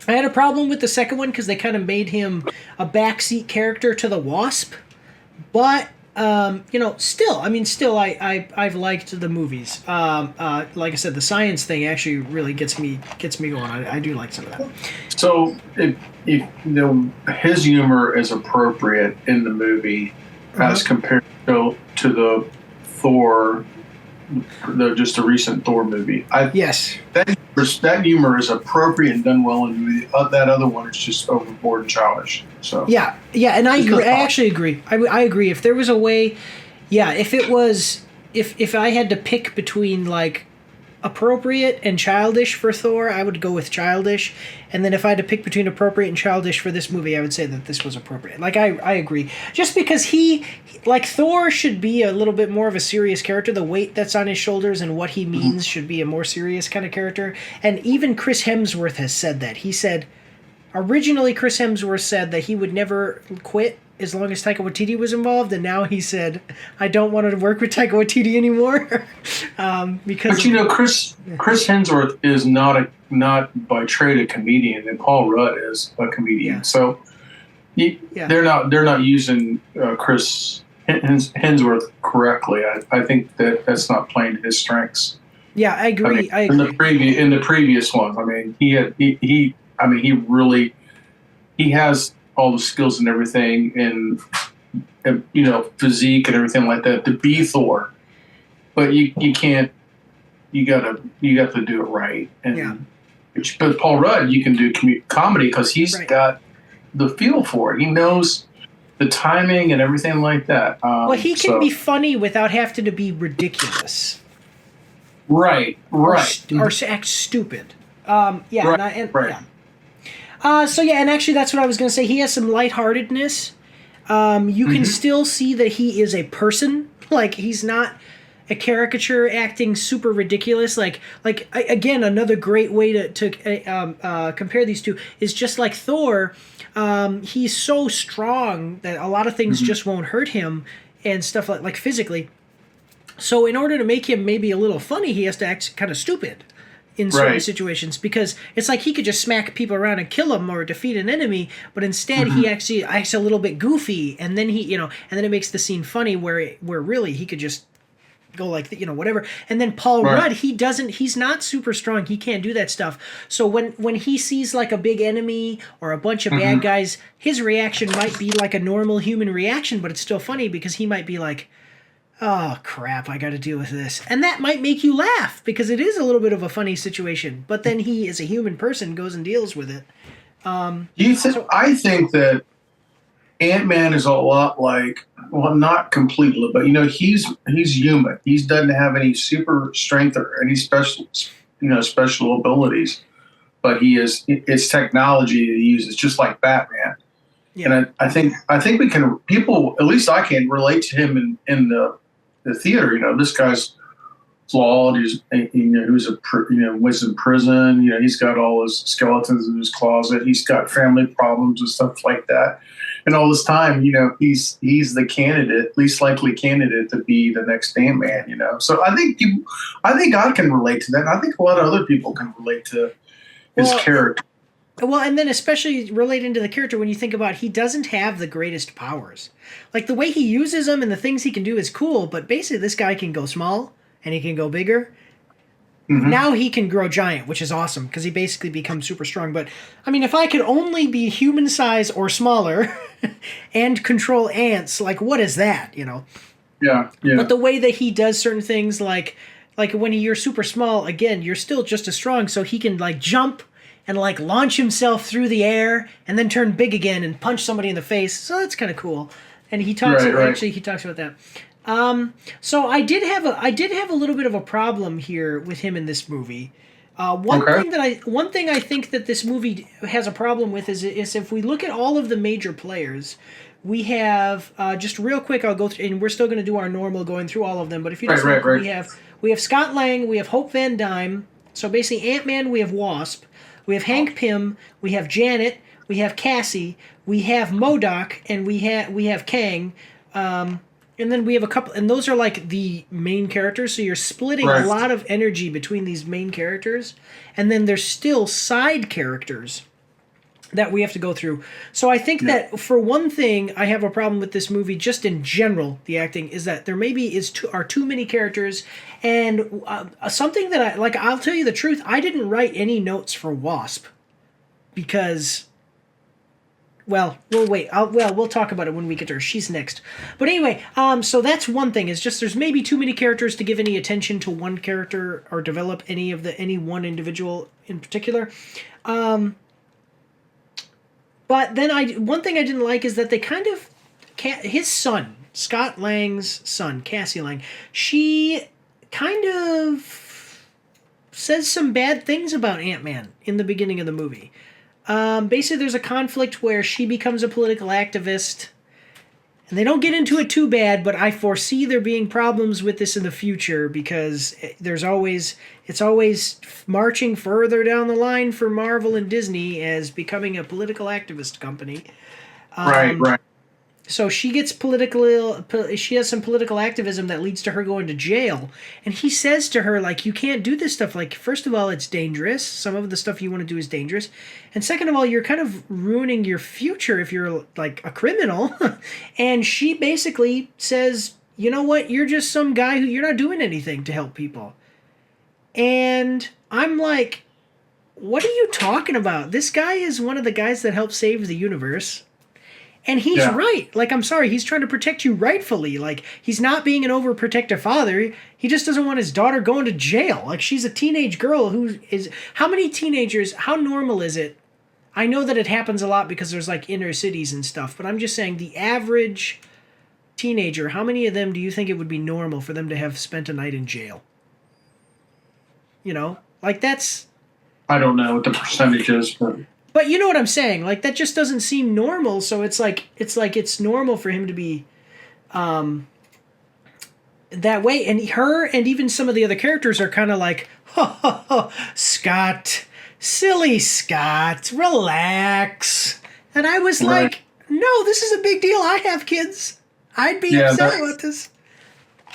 I had a problem with the second one because they kind of made him a backseat character to the Wasp, but still, I've liked the movies. Like I said, the science thing actually really gets me going. I do like some of that. So, if his humor is appropriate in the movie as compared to the Thor. Just a recent Thor movie. Yes. That humor is appropriate and done well in the movie. That other one is just overboard and childish. So yeah, and I agree. I actually agree. I agree. If there was a way, if I had to pick between appropriate and childish for Thor, I would go with childish. And then if I had to pick between appropriate and childish for this movie, I would say that this was appropriate. I agree. Just because Thor should be a little bit more of a serious character. The weight that's on his shoulders and what he means should be a more serious kind of character. And even Chris Hemsworth has said that. He said, originally Chris Hemsworth said that he would never quit as long as Taika Waititi was involved, and now he said, I don't want to work with Taika Waititi anymore. Chris Hemsworth is not by trade a comedian, and Paul Rudd is a comedian. Yeah. So they're not using Chris Hemsworth correctly. I think that's not playing to his strengths. Yeah, I agree. In the previous ones, he has all the skills and everything, and physique and everything like that to be Thor, but you can't. You got to do it right. And but Paul Rudd, you can do comedy because he's got the feel for it. He knows the timing and everything like that. He can be funny without having to be ridiculous. Right. Or act stupid. And actually that's what I was going to say. He has some lightheartedness. You can still see that he is a person. He's not a caricature acting super ridiculous. Again, another great way to compare these two is just like Thor. He's so strong that a lot of things just won't hurt him and stuff like physically. So in order to make him maybe a little funny, he has to act kind of stupid in certain situations, because it's he could just smack people around and kill them or defeat an enemy, but instead he actually acts a little bit goofy, and then and then it makes the scene funny where really he could just go whatever. And then Paul Rudd, he's not super strong, he can't do that stuff. So when he sees a big enemy or a bunch of bad guys, his reaction might be a normal human reaction, but it's still funny because he might be oh crap, I got to deal with this. And that might make you laugh because it is a little bit of a funny situation. But then he, as a human person, goes and deals with it. I think that Ant-Man is a lot like, well, not completely, but he's human. He doesn't have any super strength or any special abilities, but it's technology that he uses, just like Batman. Yeah. And I think we can, people, at least I can relate to him in the theater. This guy's flawed. He's was in prison. He's got all his skeletons in his closet. He's got family problems and stuff like that. And all this time, he's the candidate, least likely candidate to be the next Ant-Man. So I think I can relate to that. And I think a lot of other people can relate to his character. Well, and then especially relating to the character, when you think about he doesn't have the greatest powers. Like, the way he uses them and the things he can do is cool, but basically this guy can go small and he can go bigger. Mm-hmm. Now he can grow giant, which is awesome because he basically becomes super strong. But, I mean, if I could only be human size or smaller and control ants, like, what is that, Yeah. But the way that he does certain things, like when you're super small, again, you're still just as strong, so he can, like, jump and, like, launch himself through the air and then turn big again and punch somebody in the face. So that's kind of cool. And he talks actually he talks about that. So I did have a little bit of a problem here with him in this movie. One thing I think that this movie has a problem with is if we look at all of the major players, we have just real quick. I'll go through, and we're still going to do our normal going through all of them. But if you just look, we have Scott Lang, we have Hope Van Dyne. So basically, Ant-Man, we have Wasp, we have Hank Pym, we have Janet, we have Cassie, we have MODOK, and we have Kang. And then we have a couple, and those are like the main characters, so you're splitting a lot of energy between these main characters, and then there's still side characters that we have to go through. So I think that, for one thing, I have a problem with this movie, just in general, the acting, is that there maybe are too many characters, and something that I'll tell you the truth, I didn't write any notes for Wasp, because... Well, we'll wait. We'll talk about it when we get to her. She's next. But anyway, so that's one thing. Is just there's maybe too many characters to give any attention to one character or develop any one individual in particular. But then one thing I didn't like is that they kind of his son, Scott Lang's son, Cassie Lang, she kind of says some bad things about Ant-Man in the beginning of the movie. Basically, there's a conflict where she becomes a political activist, and they don't get into it too bad, but I foresee there being problems with this in the future because it's always marching further down the line for Marvel and Disney as becoming a political activist company. Right. So she gets she has some political activism that leads to her going to jail. And he says to her, like, you can't do this stuff. Like, first of all, it's dangerous. Some of the stuff you want to do is dangerous. And second of all, you're kind of ruining your future if you're, like, a criminal. And she basically says, you know what? You're just some guy you're not doing anything to help people. And I'm like, what are you talking about? This guy is one of the guys that helped save the universe. And he's right. Like, I'm sorry, he's trying to protect you rightfully. Like, he's not being an overprotective father. He just doesn't want his daughter going to jail. Like, she's a teenage girl who is... How many teenagers... How normal is it? I know that it happens a lot because there's, like, inner cities and stuff. But I'm just saying, the average teenager, how many of them do you think it would be normal for them to have spent a night in jail? Like, that's... I don't know what the percentage is, but... But you know what I'm saying? Like, that just doesn't seem normal. So it's it's normal for him to be that way. And her and even some of the other characters are kind of like, Scott, silly Scott, relax. And I was like, no, this is a big deal. I have kids. I'd be upset about this.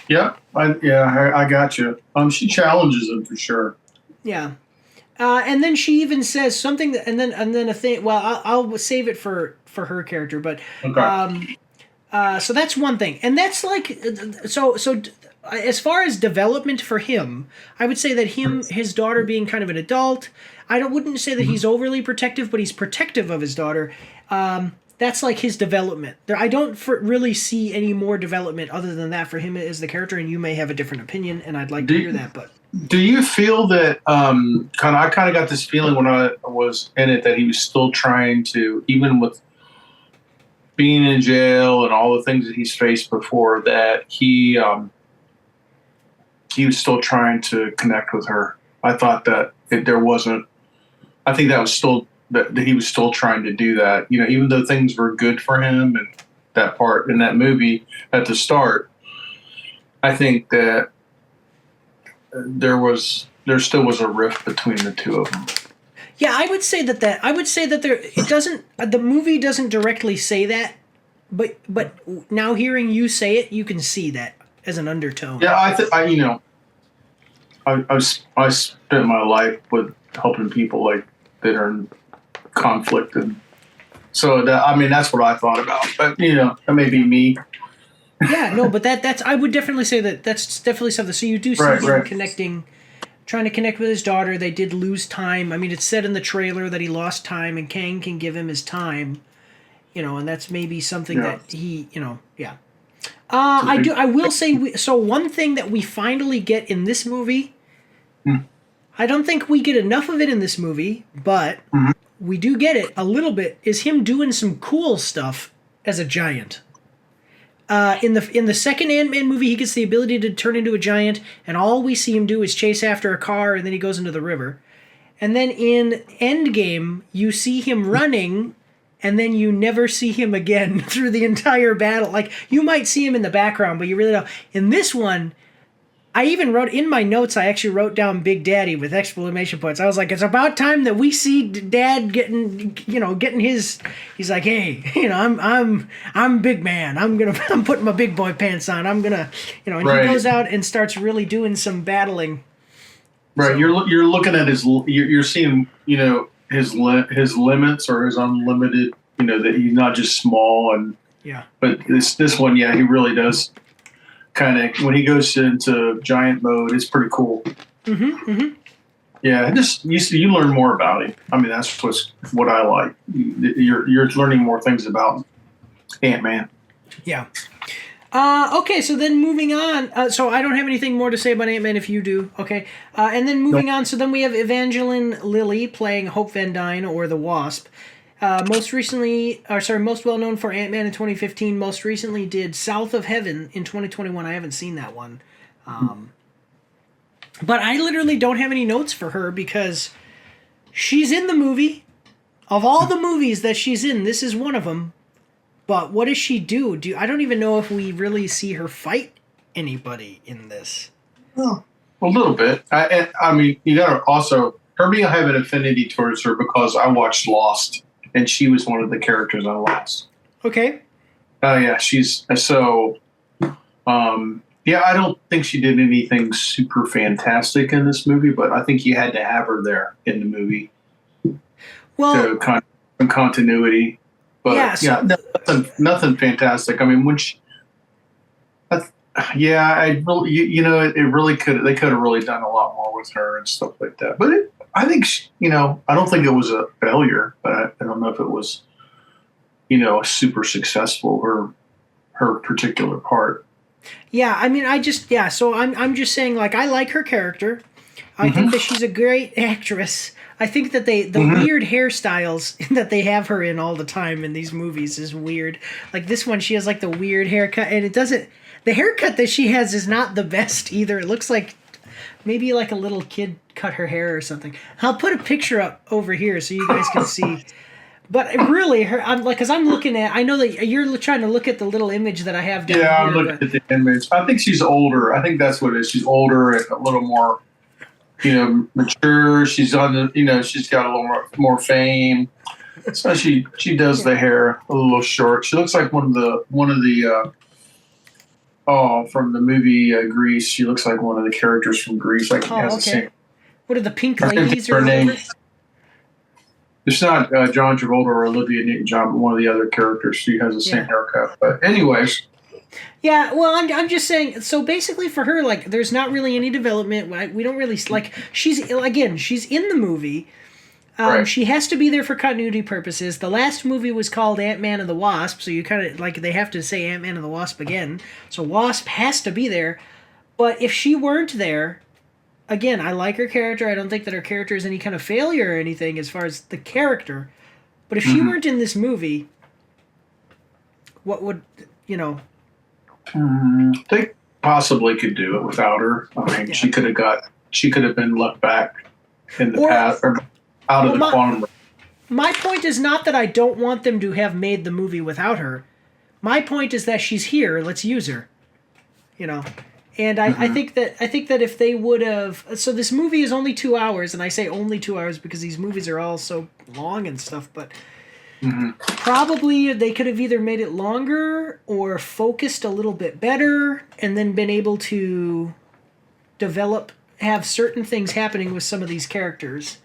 Yeah, I got you. She challenges him for sure. Yeah. And then she even says something, and then a thing. Well, I'll save it for her character, but okay. So that's one thing, and that's like so. As far as development for him, I would say that his daughter being kind of an adult. Wouldn't say that he's overly protective, but he's protective of his daughter. That's like his development. I don't really see any more development other than that for him as the character, and you may have a different opinion, and I'd like to hear that, but. Do you feel that I kind of got this feeling when I was in it that he was still trying to, even with being in jail and all the things that he's faced before, that he was still trying to connect with her. I thought that I think that was still that he was still trying to do that. Even though things were good for him and that part in that movie at the start, I think that there still was a rift between the two of them. Yeah, I would say that the movie doesn't directly say that, but now hearing you say it, you can see that as an undertone. Yeah, I spent my life with helping people like that are in conflict, and so that's what I thought about. But that may be me. Yeah, no, but that's I would definitely say that's definitely something. So you do see him connecting. Trying to connect with his daughter. They did lose time. I mean, it's said in the trailer that he lost time, and Kang can give him his time. And that's maybe something that he, yeah. I will say, so one thing that we finally get in this movie, I don't think we get enough of it in this movie, but we do get it a little bit, is him doing some cool stuff as a giant. In the second Ant-Man movie, he gets the ability to turn into a giant, and all we see him do is chase after a car, and then he goes into the river. And then in Endgame, you see him running, and then you never see him again through the entire battle. Like, you might see him in the background, but you really don't. In this one, I even wrote in my notes, I actually wrote down Big Daddy with exclamation points. I was like, it's about time that we see Dad getting his. He's like, hey, I'm big man. I'm putting my big boy pants on. I'm gonna, and he goes out and starts really doing some battling. Right, so, you're looking at you're seeing his limits or his unlimited. That he's not just small and But this one, he really does. Kind of when he goes into giant mode, it's pretty cool. Yeah, just you learn more about him. I mean, that's what I like. You're learning more things about Ant-Man. Yeah. Okay, so then moving on. So I don't have anything more to say about Ant-Man if you do. Okay. And then moving on. So then we have Evangeline Lilly playing Hope Van Dyne, or the Wasp. Most well known for Ant-Man in 2015. Most recently did South of Heaven in 2021. I haven't seen that one. But I literally don't have any notes for her because she's in the movie. Of all the movies that she's in, this is one of them. But what does she do? I don't even know if we really see her fight anybody in this. Well, a little bit. I mean, you gotta also, I have an affinity towards her because I watched Lost. And she was one of the characters on Lost. Okay. Yeah, she's so. I don't think she did anything super fantastic in this movie, but I think you had to have her there in the movie. Well, to continuity, but nothing fantastic. I mean, it really could. They could have really done a lot more with her and stuff like that, but. I think, I don't think it was a failure, but I don't know if it was, super successful, her particular part. Yeah, I mean, so I'm just saying, like, I like her character. I think that she's a great actress. I think that the weird hairstyles that they have her in all the time in these movies is weird. Like this one, she has like the weird haircut, and the haircut that she has is not the best either. It looks like maybe like a little kid cut her hair or something. I'll put a picture up over here so you guys can see. But really, I'm looking at. I know that you're trying to look at the little image that I have down here. Yeah, I'm looking at the image. I think she's older. I think that's what it is. She's older and a little more, mature. She's on the, she's got a little more fame. So she does the hair a little short. She looks like one of the. From the movie Grease, she looks like one of the characters from Grease. Like, has the same. What are the pink ladies or whatever? It's not John Travolta or Olivia Newton-John, but one of the other characters. She has the same haircut. But anyways. Yeah, well, I'm just saying. So basically, for her, like, there's not really any development. We don't really like. She's in the movie. Right. She has to be there for continuity purposes. The last movie was called Ant-Man and the Wasp, so you kind of, like, they have to say Ant-Man and the Wasp again. So Wasp has to be there. But if she weren't there, again, I like her character. I don't think that her character is any kind of failure or anything as far as the character. But if she weren't in this movie, What would They possibly could do it without her. I mean, she could have been left back in the past or out of the quantum realm. My point is not that I don't want them to have made the movie without her. My point is that she's here. Let's use her. And I think that if they would have, so this movie is only 2 hours, and I say only 2 hours because these movies are all so long and stuff, but probably they could have either made it longer or focused a little bit better, and then been able to have certain things happening with some of these characters.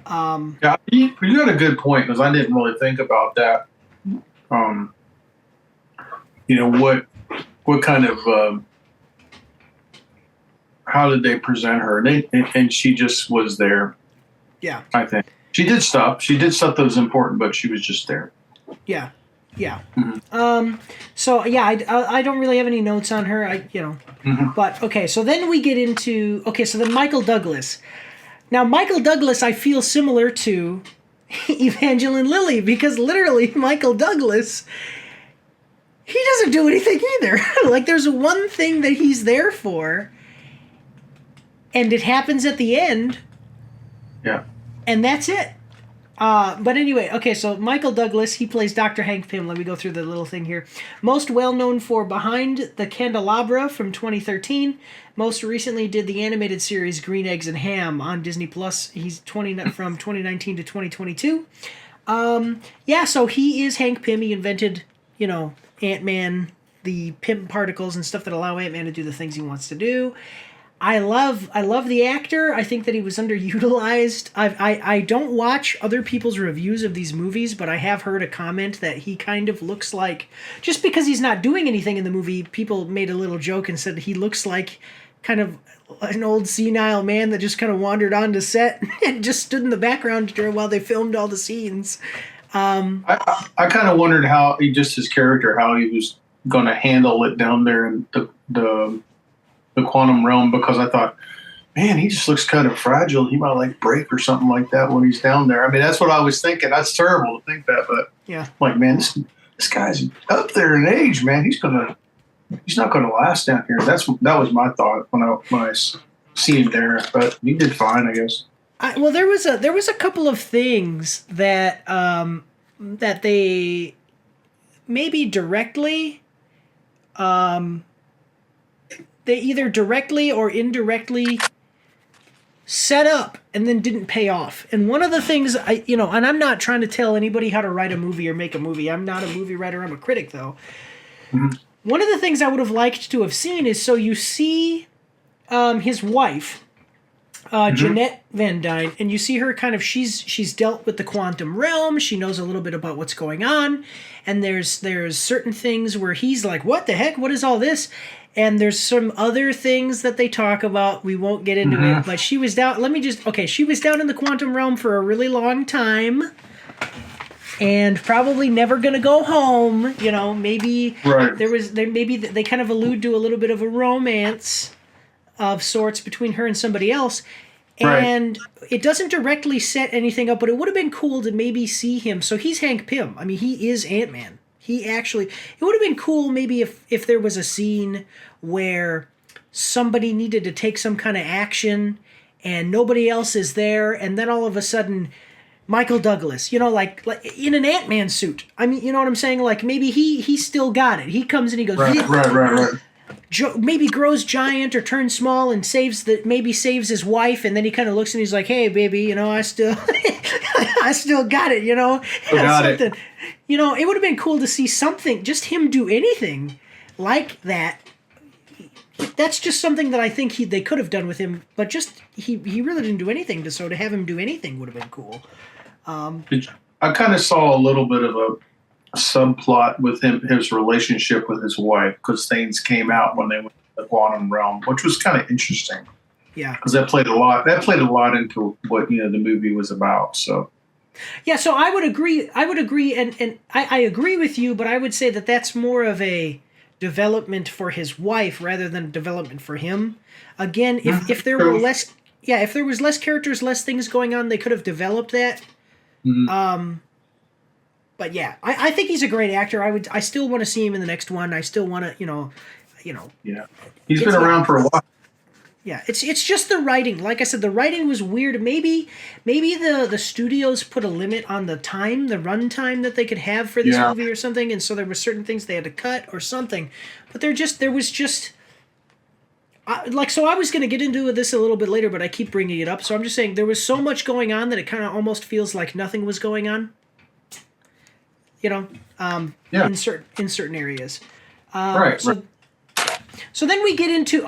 Yeah, you got a good point because I didn't really think about that. What kind of how did they present her? And she just was there. Yeah, I think she did stuff. She did stuff that was important, but she was just there. Yeah. So yeah, I don't really have any notes on her. But okay. So then we get into So then Michael Douglas. Now Michael Douglas, I feel similar to Evangeline Lilly because literally Michael Douglas, he doesn't do anything either. Like there's one thing that he's there for, and it happens at the end. Yeah. And that's it. But anyway, okay, so Michael Douglas, he plays Dr. Hank Pym. Let me go through the little thing here. Most well-known for Behind the Candelabra from 2013. Most recently did the animated series Green Eggs and Ham on Disney+. He's from 2019 to 2022. So he is Hank Pym. He invented, Ant-Man, the Pym particles and stuff that allow Ant-Man to do the things he wants to do. I love the actor. I think that he was underutilized. I don't watch other people's reviews of these movies, but I have heard a comment that he kind of looks like, just because he's not doing anything in the movie, people made a little joke and said he looks like kind of an old senile man that just kind of wandered onto set and just stood in the background while they filmed all the scenes. I kind of wondered how his character, how he was going to handle it down there in the quantum realm, because I thought, man, he just looks kind of fragile. He might break or something like that when he's down there. I mean, that's what I was thinking. That's terrible to think that, but yeah, man, this guy's up there in age, man. He's not gonna last down here. That was my thought when I see him there. But he did fine, I guess. Well, there was a couple of things that that they maybe directly. They either directly or indirectly set up and then didn't pay off. And one of the things and I'm not trying to tell anybody how to write a movie or make a movie. I'm not a movie writer. I'm a critic, though. Mm-hmm. One of the things I would have liked to have seen is, so you see his wife, Jeanette Van Dyne, and you see her kind of, she's dealt with the quantum realm. She knows a little bit about what's going on. And there's certain things where he's like, what the heck? What is all this? And there's some other things that they talk about. We won't get into it, but she was down. She was down in the quantum realm for a really long time, and probably never gonna go home. Maybe they kind of allude to a little bit of a romance of sorts between her and somebody else, and it doesn't directly set anything up. But it would have been cool to maybe see him. So he's Hank Pym. I mean, he is Ant-Man. It would have been cool maybe if there was a scene where somebody needed to take some kind of action and nobody else is there, and then all of a sudden Michael Douglas, like in an Ant-Man suit. I mean, you know what I'm saying? Like maybe he still got it. He comes and he goes, right. Maybe grows giant or turns small and saves his wife, and then he kind of looks and he's like, hey baby, I still I still got it, something. It would have been cool to see something, just him do anything like that. That's just something that I think they could have done with him, but just he really didn't do anything. To have him do anything would have been cool. I kind of saw a little bit of a subplot with his relationship with his wife, because things came out when they went to the quantum realm, which was kind of interesting. Yeah, because that played a lot into what the movie was about. So. Yeah, so I would agree, and I agree with you, but I would say that that's more of a development for his wife rather than development for him. Again, if there were less, if there was less characters, less things going on, they could have developed that. Mm-hmm. but yeah, I think he's a great actor. I still want to see him in the next one. I still want to, you know. Yeah, he's been around for a while. Yeah, it's just the writing. Like I said, the writing was weird. Maybe the studios put a limit on the time, the run time that they could have for this movie or something, and so there were certain things they had to cut or something. But I was going to get into this a little bit later, but I keep bringing it up. So I'm just saying there was so much going on that it kind of almost feels like nothing was going on. You know, in certain areas. Right. So then we get into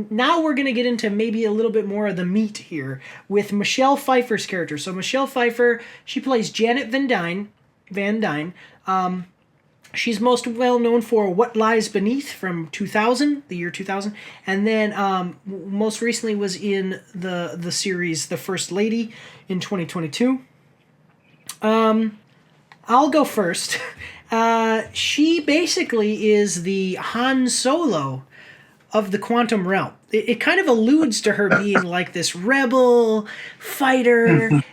now we're gonna get into maybe a little bit more of the meat here with Michelle Pfeiffer's character. So Michelle Pfeiffer, she plays Janet Van Dyne. She's most well known for What Lies Beneath from the year 2000, and then most recently was in the series The First Lady in 2022. I'll go first. She basically is the Han Solo of the quantum realm. It kind of alludes to her being like this rebel fighter,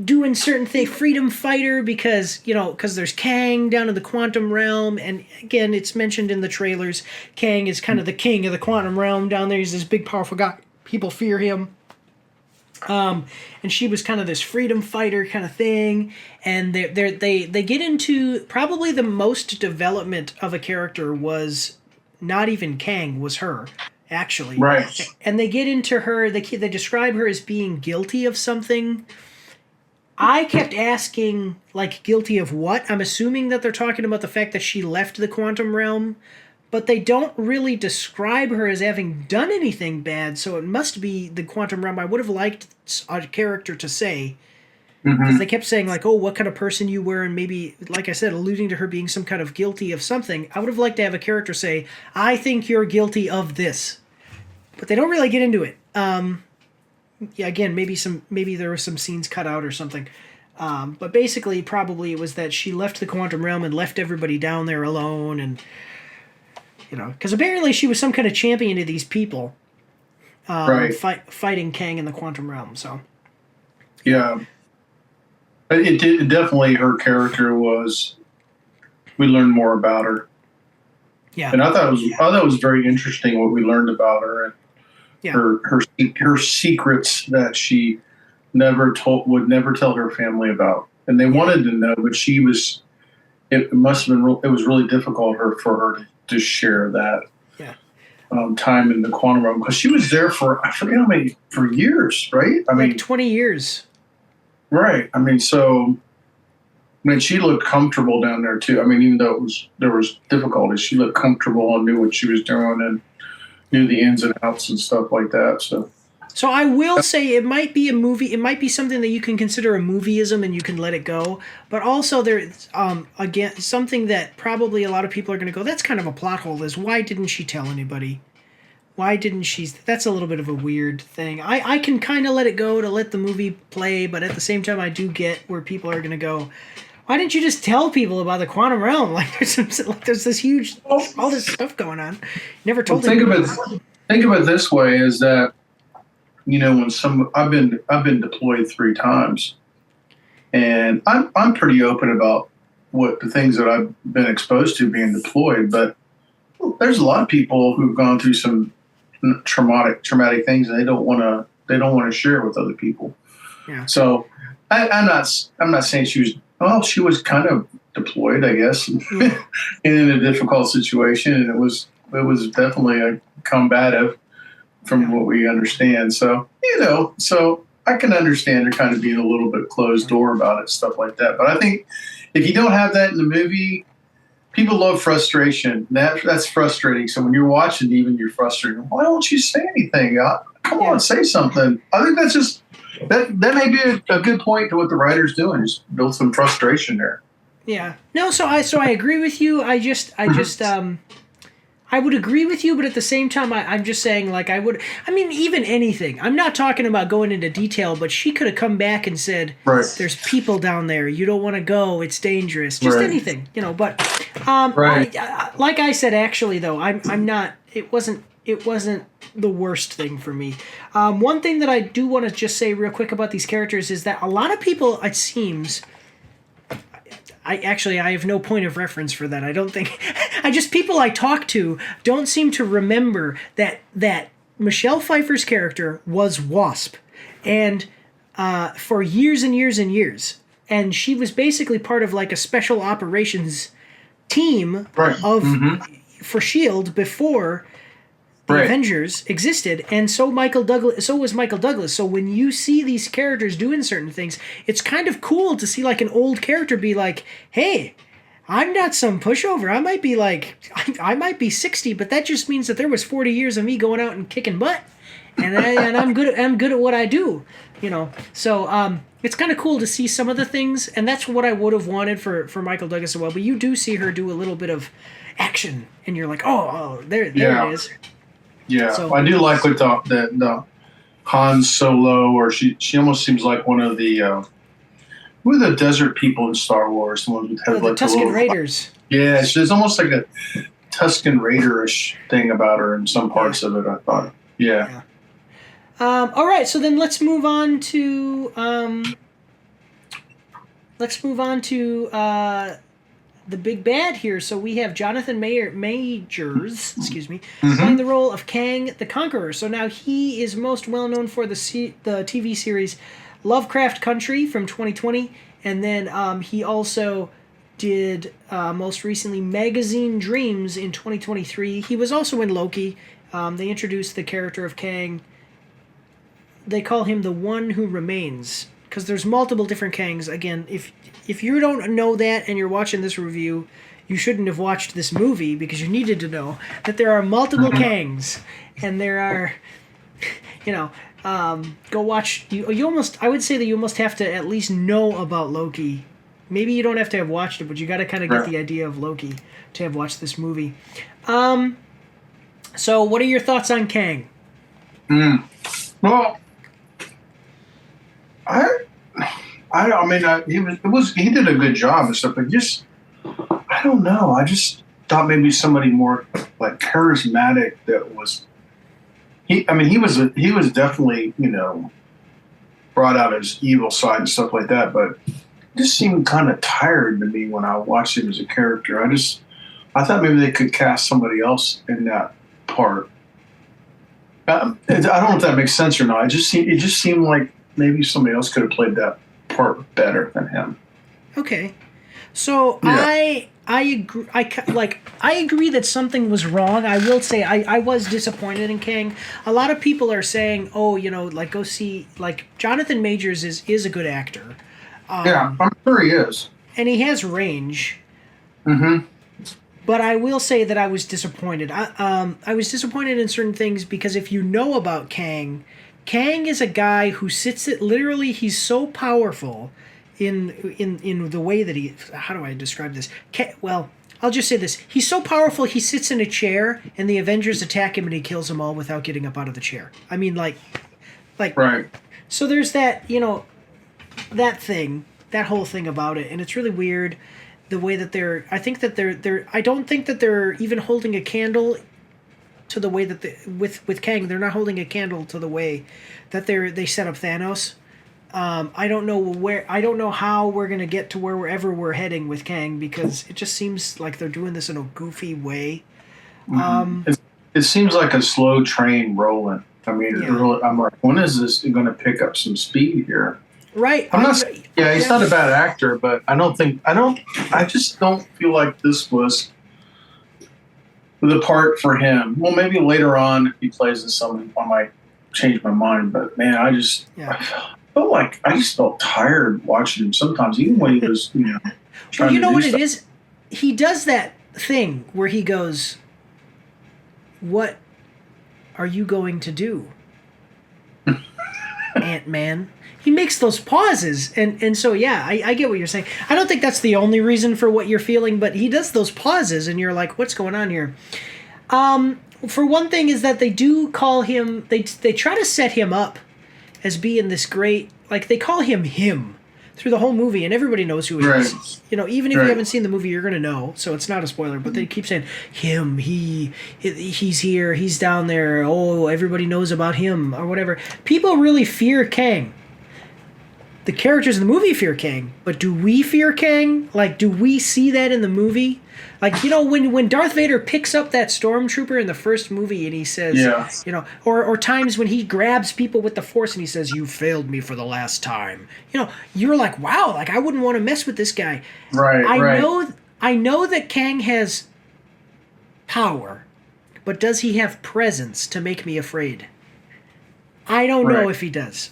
doing certain things, freedom fighter, because there's Kang down in the quantum realm, and again, it's mentioned in the trailers. Kang is kind of the king of the quantum realm down there. He's this big, powerful guy. People fear him. And she was kind of this freedom fighter kind of thing, and they get into probably the most development of a character was not even Kang, was her, actually. Right. And they get into her, they describe her as being guilty of something. I kept asking, like, guilty of what? I'm assuming that they're talking about the fact that she left the quantum realm, but they don't really describe her as having done anything bad, so it must be the quantum realm. I would have liked a character to say, because they kept saying, like, oh, what kind of person you were, and maybe, like I said, alluding to her being some kind of guilty of something. I would have liked to have a character say, I think you're guilty of this. But they don't really get into it. Again, maybe there were some scenes cut out or something. But basically, probably it was that she left the quantum realm and left everybody down there alone, and because apparently she was some kind of champion of these people, fighting Kang in the quantum realm. So, yeah, it definitely, her character was. We learned more about her. Yeah, and I thought it was very interesting what we learned about her, and her secrets that she would never tell her family about, and they wanted to know, but she was. It must have been. It was really difficult for her to share that time in the quantum realm, because she was there for, I forget how many, for years, right? I mean, 20 years. Right. I mean, she looked comfortable down there too. I mean, even though there was difficulties, she looked comfortable and knew what she was doing and knew the ins and outs and stuff like that. So I will say it might be a movie. It might be something that you can consider a movieism and you can let it go. But also there's, again, something that probably a lot of people are going to go, that's kind of a plot hole, is why didn't she tell anybody? Why didn't she? That's a little bit of a weird thing. I can kind of let it go to let the movie play, but at the same time I do get where people are going to go, why didn't you just tell people about the quantum realm? Like there's this huge, all this stuff going on. Never told anybody. Think of it this way, is that, when I've been deployed 3 times, and I'm pretty open about what the things that I've been exposed to being deployed, but there's a lot of people who've gone through some traumatic things, and they don't want to share with other people. Yeah. So I'm not saying she was kind of deployed, I guess, in a difficult situation, and it was definitely a combative, from what we understand. So, so I can understand her kind of being a little bit closed door about it, stuff like that. But I think if you don't have that in the movie, people love frustration. That's frustrating. So when you're watching, even you're frustrated. Why don't you say anything? Come on, say something. I think that's just, that may be a good point to what the writer's doing, is build some frustration there. Yeah. No, so I agree with you. I would agree with you, but at the same time, I'm just saying, like, even anything. I'm not talking about going into detail, but she could have come back and said, there's people down there. You don't want to go. It's dangerous. Just anything, but, like I said, actually, though, I'm not, it wasn't the worst thing for me. One thing that I do want to just say real quick about these characters is that a lot of people, it seems, I have no point of reference for that. I don't think people I talk to don't seem to remember that Michelle Pfeiffer's character was Wasp, and for years and years and years, and she was basically part of like a special operations team for SHIELD before the Avengers existed, and so was Michael Douglas. So when you see these characters doing certain things, it's kind of cool to see like an old character be like, "Hey, I'm not some pushover. I might be 60, but that just means that there was 40 years of me going out and kicking butt, and I'm good at what I do." So it's kind of cool to see some of the things, and that's what I would have wanted for Michael Douglas as well. But you do see her do a little bit of action, and you're like, oh, there it is. Yeah, So, I do like with the Han Solo, or she almost seems like one of the who are the desert people in Star Wars? The ones with the like Tusken Raiders. Yeah, she's almost like a Tusken Raider-ish thing about her in some parts of it. I thought. Yeah. All right, so then let's move on to the big bad here. So we have Jonathan Majors, playing the role of Kang the Conqueror. So now he is most well known for the TV series Lovecraft Country from 2020, and then he also did most recently Magazine Dreams in 2023. He was also in Loki. They introduced the character of Kang. They call him the One Who Remains, because there's multiple different Kangs. Again, if you don't know that and you're watching this review, you shouldn't have watched this movie, because you needed to know that there are multiple Kangs, and there are, go watch. I would say that you almost have to at least know about Loki. Maybe you don't have to have watched it, but you got to kind of get the idea of Loki to have watched this movie. So what are your thoughts on Kang? Well, he did a good job and stuff, but just I don't know. I just thought maybe somebody more like charismatic that was. He was definitely brought out his evil side and stuff like that, but it just seemed kind of tired to me when I watched him as a character. I thought maybe they could cast somebody else in that part. I don't know if that makes sense or not. It just seemed like maybe somebody else could have played that part better than him. Okay, so yeah. I agree. I agree that something was wrong. I will say I was disappointed in Kang. A lot of people are saying, go see Jonathan Majors is a good actor. Yeah, I'm sure he is, and he has range. Mm-hmm. But I will say that I was disappointed. I was disappointed in certain things because if you know about Kang is a guy who literally he's so powerful in the way that he. How do I describe this? Well, I'll just say this: he's so powerful. He sits in a chair, and the Avengers attack him, and he kills them all without getting up out of the chair. I mean, like right. So there's that that whole thing about it, and it's really weird. The way that I don't think that they're even holding a candle to the way that with Kang, they're not holding a candle to the way that they set up Thanos. I don't know how we're gonna get to wherever we're heading with Kang, because it just seems like they're doing this in a goofy way. It seems like a slow train rolling. I mean, I'm like, when is this going to pick up some speed here? Right. He's not a bad actor, but I just don't feel like this was the part for him. Well, maybe later on if he plays in something, I might change my mind. But man, I felt tired watching him sometimes, even when he was, Well, you know what it is? He does that thing where he goes, "What are you going to do, Ant-Man?" He makes those pauses, and so I get what you're saying. I don't think that's the only reason for what you're feeling, but he does those pauses, and you're like, "What's going on here?" For one thing, is that they do call him. They try to set him up as being this great. They call him through the whole movie, and everybody knows who he is. Even if you haven't seen the movie, you're gonna know, so it's not a spoiler. But they keep saying him. He's here. He's down there. Oh, everybody knows about him or whatever. People really fear Kang. the characters in the movie fear Kang, but do we fear Kang? Like, do we see that in the movie? Like, you know, when Darth Vader picks up that stormtrooper in the first movie and he says, you know, or times when he grabs people with the Force and he says, "You failed me for the last time." You know, you're like, wow, like I wouldn't want to mess with this guy. Right. I know that Kang has power, but does he have presence to make me afraid? I don't know if he does.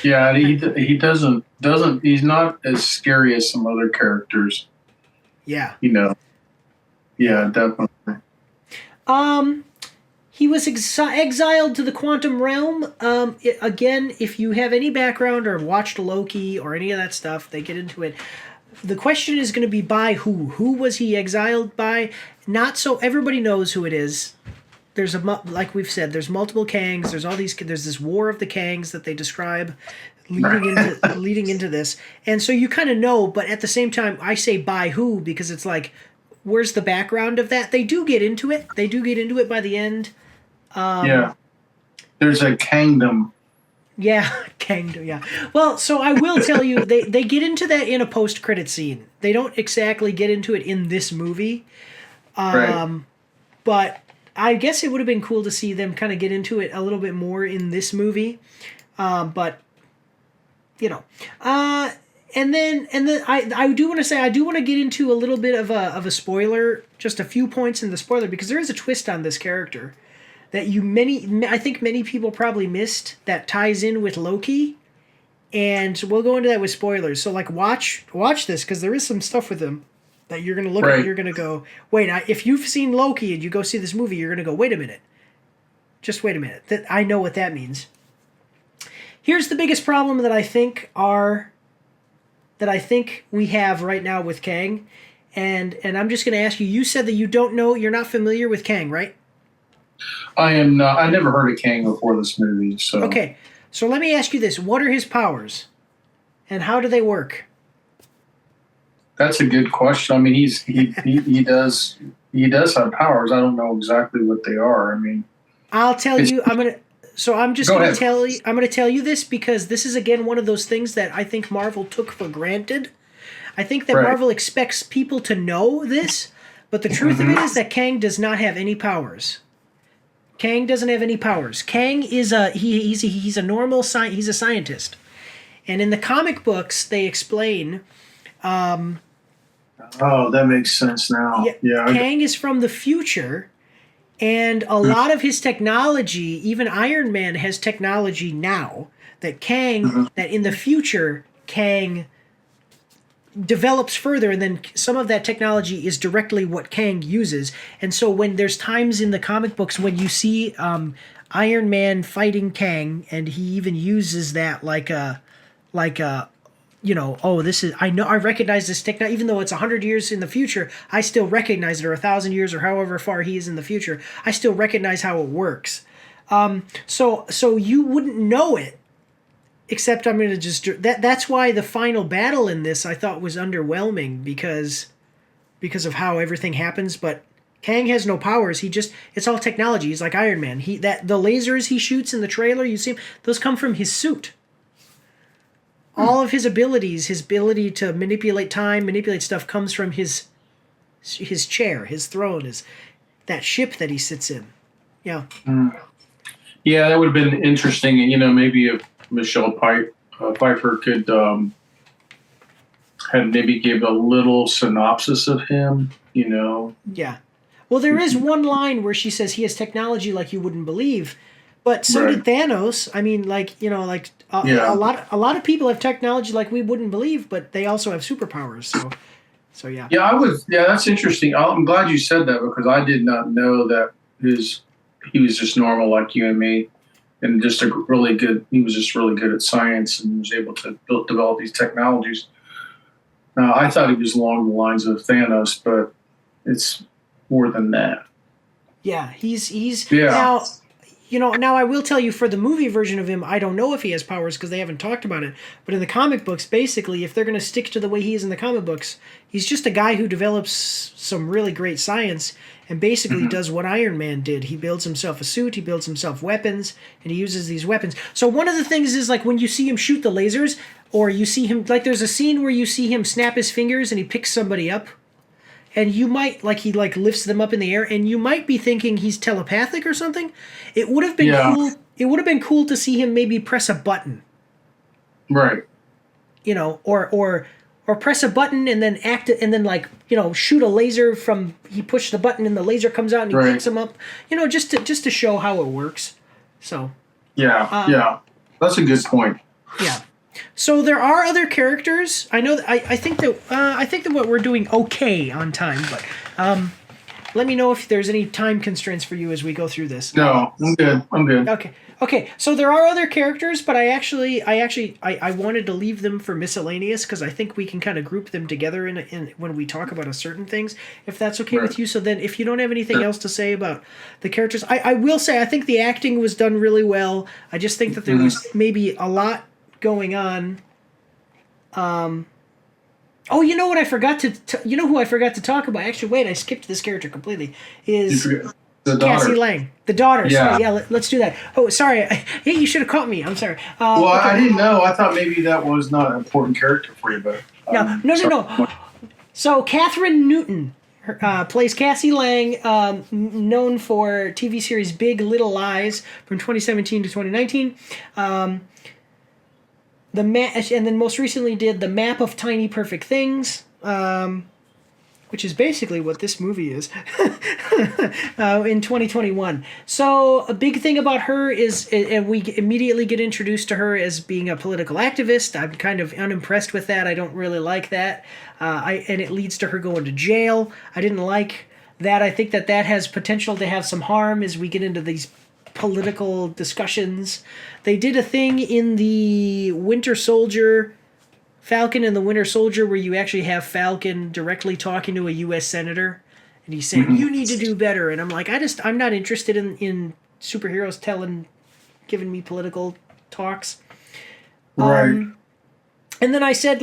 Yeah, he doesn't he's not as scary as some other characters. Yeah. You know. Yeah, definitely. He was exiled to the quantum realm. Again, if you have any background or watched Loki or any of that stuff, they get into it. The question is going to be by who? Who was he exiled by? Not so everybody knows who it is. There's like we've said, there's multiple Kangs. There's all these. There's this war of the Kangs that they describe leading into this, and so you kind of know. But at the same time, I say by who because it's like, where's the background of that? They do get into it. They do get into it by the end. There's a kingdom. Yeah, kingdom. Yeah. Well, so I will tell you, they get into that in a post-credit scene. They don't exactly get into it in this movie, but I guess it would have been cool to see them kind of get into it a little bit more in this movie. But you know, and then I do want to say I do want to get into a little bit of a spoiler, just a few points in the spoiler because there is a twist on this character that I think many people probably missed that ties in with Loki, and we'll go into that with spoilers. So like watch this because there is some stuff with him that you're gonna look at. You're gonna go, wait. If you've seen Loki and you go see this movie, you're gonna go, wait a minute. Just wait a minute. That I know what that means. Here's the biggest problem that I think we have right now with Kang, and I'm just gonna ask you. You said that you don't know. You're not familiar with Kang, right? I am not. I never heard of Kang before this movie. So okay. So let me ask you this: what are his powers, and how do they work? That's a good question. I mean, he does have powers. I don't know exactly what they are. I mean, I'll tell you. I'm gonna tell you this because this is again one of those things that I think Marvel took for granted. I think that Marvel expects people to know this, but the truth of it is that Kang does not have any powers. Kang doesn't have any powers. Kang is he's a normal he's a scientist, and in the comic books they explain. Oh, that makes sense now. Yeah. Kang is from the future, and a lot of his technology, even Iron Man has technology now that that in the future, Kang develops further, and then some of that technology is directly what Kang uses. And so when there's times in the comic books when you see Iron Man fighting Kang, and he even uses that like a you know, I recognize this technology, even though it's 100 years in the future, I still recognize it, or 1,000 years, or however far he is in the future, I still recognize how it works. So you wouldn't know it, except I'm going to just, that's why the final battle in this I thought was underwhelming because of how everything happens, but Kang has no powers. It's all technology. He's like Iron Man. The lasers he shoots in the trailer, you see, those come from his suit. All of his abilities, his ability to manipulate time, manipulate stuff, comes from his chair, his throne, that ship that he sits in. Yeah. Yeah, that would have been interesting. You know, maybe if Michelle Pfeiffer could have maybe give a little synopsis of him. You know. Yeah. Well, there is one line where she says he has technology like you wouldn't believe. But so did Thanos. I mean, like, you know, like a lot of people have technology like we wouldn't believe, but they also have superpowers. So yeah. Yeah, that's interesting. I'm glad you said that because I did not know that he was just normal like you and me, and just he was just really good at science and was able to develop these technologies. I thought he was along the lines of Thanos, but it's more than that. Yeah, he's now. now I will tell you for the movie version of him, I don't know if he has powers because they haven't talked about it. But in the comic books, basically, if they're going to stick to the way he is in the comic books, he's just a guy who develops some really great science and basically does what Iron Man did. He builds himself a suit, he builds himself weapons, and he uses these weapons. So one of the things is like when you see him shoot the lasers, or you see him, like there's a scene where you see him snap his fingers and he picks somebody up. And you might, he lifts them up in the air, and you might be thinking he's telepathic or something. It would have been cool. It would have been cool to see him maybe press a button. Right. Or press a button and then shoot a laser from. He pushed the button and the laser comes out and he picks him up. Just to show how it works. So. Yeah. That's a good point. Yeah. So there are other characters. I know. I think that what we're doing okay on time, but let me know if there's any time constraints for you as we go through this. No, I'm good. Okay. So there are other characters, but I wanted to leave them for miscellaneous because I think we can kind of group them together in when we talk about a certain things, if that's okay with you. So then, if you don't have anything else to say about the characters, I will say I think the acting was done really well. I just think that there was maybe a lot going on. You know what I forgot to you know who I forgot to talk about? Actually, wait, I skipped this character completely. Is the daughter. Cassie Lang, the daughter? Yeah. Sorry, let's do that. Oh, sorry. Hey, you should have caught me. I'm sorry. Well, okay. I didn't know. I thought maybe that was not an important character for you, but no. So Catherine Newton plays Cassie Lang, known for TV series Big Little Lies from 2017 to 2019. And then most recently did The Map of Tiny Perfect Things, which is basically what this movie is, in 2021. So a big thing about her is, and we immediately get introduced to her as being a political activist. I'm kind of unimpressed with that. I don't really like that. And it leads to her going to jail. I didn't like that. I think that has potential to have some harm as we get into these political discussions. They did a thing in the Winter Soldier, Falcon and the Winter Soldier, where you actually have Falcon directly talking to a U.S. senator, and he's saying, you need to do better. And I'm like, I'm not interested in superheroes giving me political talks. Right. And then I said,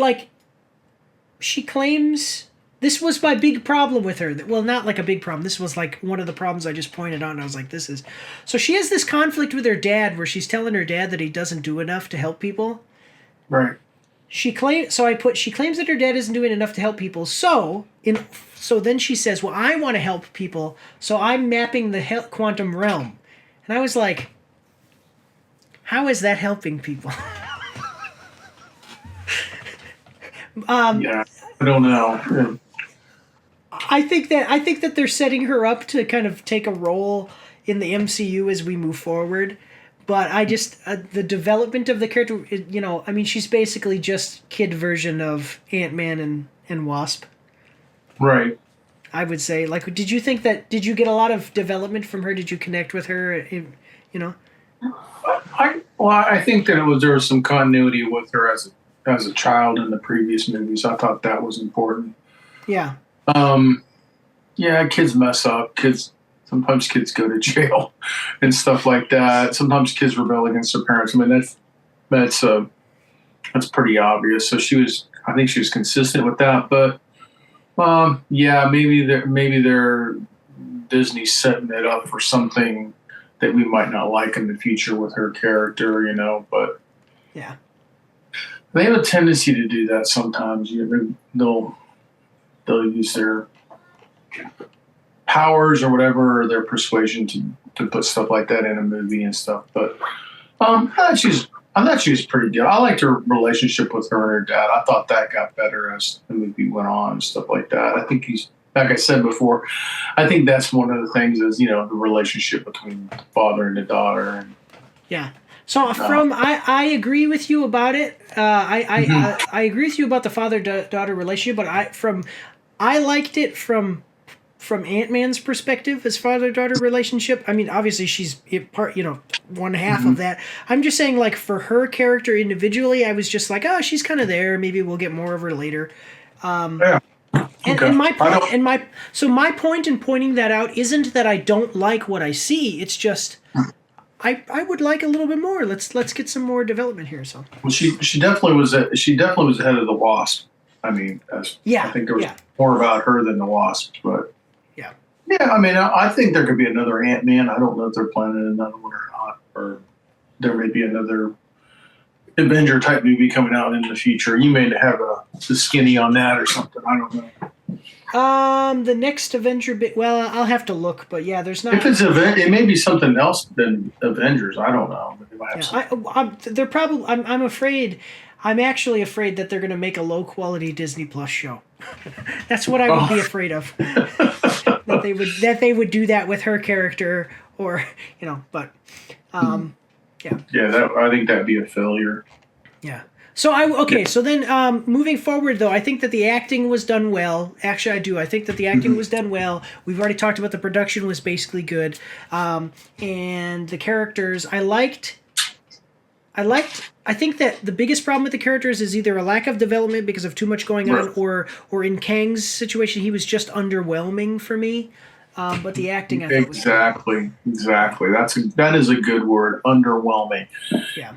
she claims... This was my big problem with her. Well, not like a big problem. This was one of the problems I just pointed out, and I was like, this is... So she has this conflict with her dad where she's telling her dad that he doesn't do enough to help people. Right. She claims that her dad isn't doing enough to help people. So then she says, well, I want to help people, so I'm mapping the quantum realm. And I was like, how is that helping people? Yeah, I don't know. Yeah. I think that they're setting her up to kind of take a role in the MCU as we move forward. But I just the development of the character, she's basically just kid version of Ant-Man and Wasp. Right. I would say, did you get a lot of development from her? Did you connect with her? I think that there was some continuity with her as a child in the previous movies. I thought that was important. Yeah. Kids mess up. Sometimes kids go to jail and stuff like that. Sometimes kids rebel against their parents. I mean, that's pretty obvious. So I think she was consistent with that. But maybe they're Disney's setting it up for something that we might not like in the future with her character, But yeah, they have a tendency to do that sometimes. They'll use their powers or whatever, or their persuasion to put stuff like that in a movie and stuff. But I thought she was pretty good. I liked her relationship with her and her dad. I thought that got better as the movie went on and stuff like that. I think like I said before, I think that's one of the things is, the relationship between the father and the daughter. Yeah. So I agree with you about it. I agree with you about the father-daughter relationship, but I liked it from Ant-Man's perspective as father-daughter relationship. I mean, obviously she's one half of that. I'm just saying, for her character individually, I was just like, oh, she's kind of there. Maybe we'll get more of her later. Yeah. Okay. And my point in pointing that out isn't that I don't like what I see. It's just I would like a little bit more. Let's get some more development here. So. Well, she definitely was ahead of the Wasp. I mean, I think there was more about her than the Wasp, but yeah. I mean, I think there could be another Ant-Man. I don't know if they're planning another one or not, or there may be another Avenger type movie coming out in the future. You may have the skinny on that or something. I don't know. The next Avenger bit. Well, I'll have to look, but yeah, there's not. If it's it may be something else than Avengers. I don't know. They might have they're probably. I'm afraid. I'm actually afraid that they're going to make a low quality Disney Plus show. That's what I would be afraid of. that they would do that with her character, or but yeah. Yeah, I think that'd be a failure. Yeah. So So then, moving forward, though, I think that the acting was done well. Actually, I do. I think that the acting was done well. We've already talked about the production was basically good, and the characters I liked. I think that the biggest problem with the characters is either a lack of development because of too much going on, or in Kang's situation, he was just underwhelming for me. But the acting, I thought was exactly. That is a good word. Underwhelming. Yeah.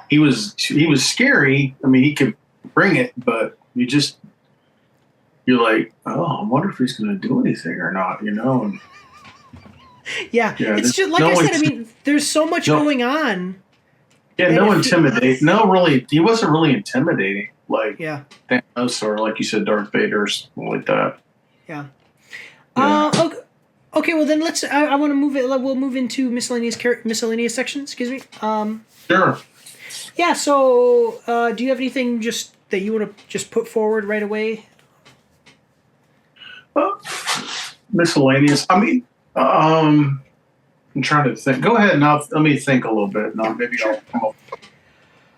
He was scary. I mean, he could bring it, but you're like, oh, I wonder if he's going to do anything or not. And, yeah, it's just like I said. I mean, there's so much going on. Yeah, no intimidate. No, really, he wasn't really intimidating. Like Thanos or like you said, Darth Vader or something like that. Yeah. Okay. Well, then let's. I want to move it. We'll move into miscellaneous section. Excuse me. Sure. Yeah. So, do you have anything just that you want to just put forward right away? Miscellaneous. I mean, I'm trying to think. Go ahead now. Let me think a little bit. Now, maybe I'll come up.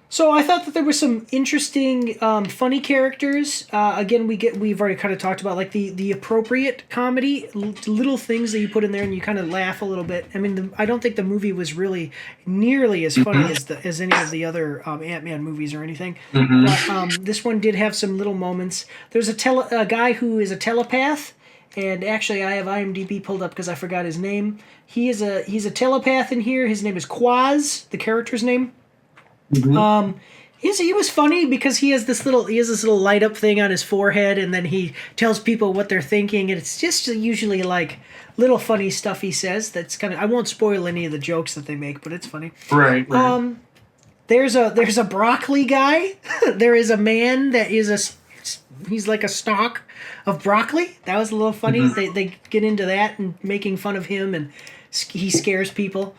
So I thought that there were some interesting, funny characters. Again, we've already kind of talked about like the appropriate comedy, little things that you put in there and you kind of laugh a little bit. I mean, I don't think the movie was really nearly as funny as any of the other Ant-Man movies or anything. But this one did have some little moments. There's a guy who is a telepath. And actually, I have IMDb pulled up because I forgot his name. He's a telepath in here. His name is Quaz, the character's name. He was funny because he has this little light up thing on his forehead, and then he tells people what they're thinking, and it's just usually like little funny stuff he says. That's kind of, I won't spoil any of the jokes that they make, but it's funny. Right. There's a broccoli guy. There is a man that is he's like a stalk of broccoli. That was a little funny. They get into that and making fun of him, and he scares people.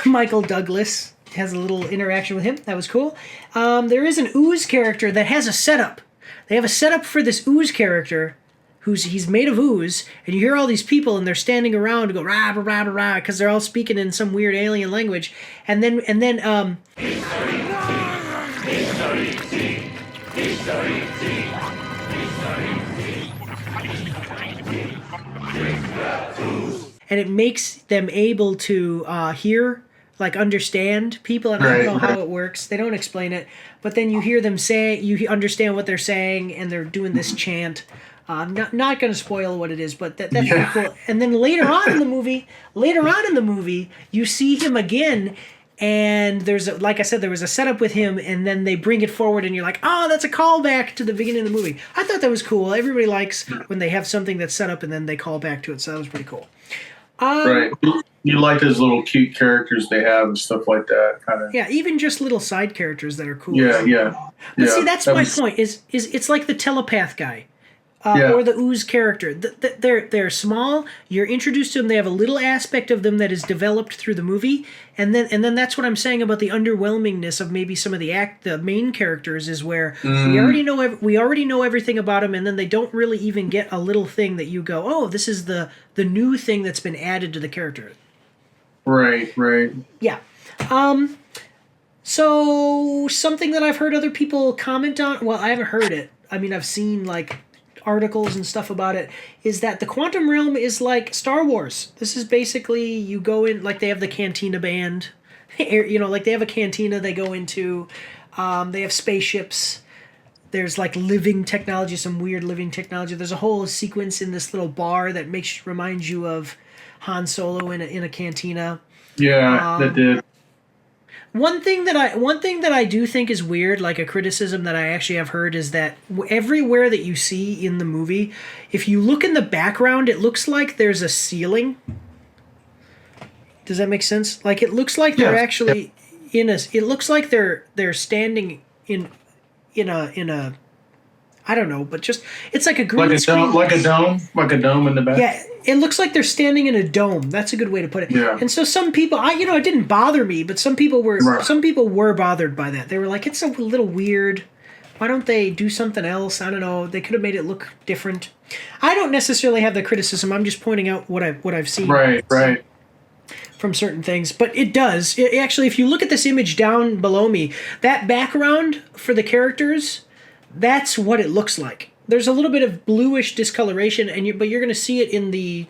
Michael Douglas has a little interaction with him. That was cool. There is an Ooze character that has a setup. They have a setup for this Ooze character he's made of ooze, and you hear all these people and they're standing around to go rah rah rah rah because they're all speaking in some weird alien language, and then and it makes them able to hear, like understand people, and I don't know how it works. They don't explain it, but then you hear them say, you understand what they're saying, and they're doing this chant. Not going to spoil what it is, but that's pretty cool. And then later on in the movie, you see him again, and like I said, there was a setup with him, and then they bring it forward, and you're like, oh, that's a callback to the beginning of the movie. I thought that was cool. Everybody likes when they have something that's set up and then they call back to it, so that was pretty cool. Right. You like those little cute characters they have and stuff like that, kind of. Yeah, even just little side characters that are cool. Yeah. But see, that's my point. Is it's like the telepath guy. Or the Ooze character. They're small. You're introduced to them. They have a little aspect of them that is developed through the movie, and then that's what I'm saying about the underwhelmingness of maybe some of the main characters is where we already know everything about them, and then they don't really even get a little thing that you go, oh, this is the new thing that's been added to the character. Right. Yeah. So something that I've heard other people comment on. Well, I haven't heard it. I mean, I've seen like articles and stuff about it, is that the quantum realm is like Star Wars. This is basically, you go in, like they have the cantina band, like they have a cantina they go into, they have spaceships, there's like living technology, some weird living technology. There's a whole sequence in this little bar that reminds you of Han Solo in a cantina. Yeah, that did. One thing that I do think is weird, like a criticism that I actually have heard, is that everywhere that you see in the movie, if you look in the background, it looks like there's a ceiling. Does that make sense? Like it looks like they're actually in a. It looks like they're standing in a. I don't know, but just it's like a green screen, like a dome in the back. Yeah, it looks like they're standing in a dome. That's a good way to put it. Yeah. And so some people, it didn't bother me, but some people were bothered by that. They were like, it's a little weird. Why don't they do something else? I don't know. They could have made it look different. I don't necessarily have the criticism. I'm just pointing out what I've seen. Right. From certain things, but it does. Actually, if you look at this image down below me, that background for the characters. That's what it looks like. There's a little bit of bluish discoloration, but you're going to see it in the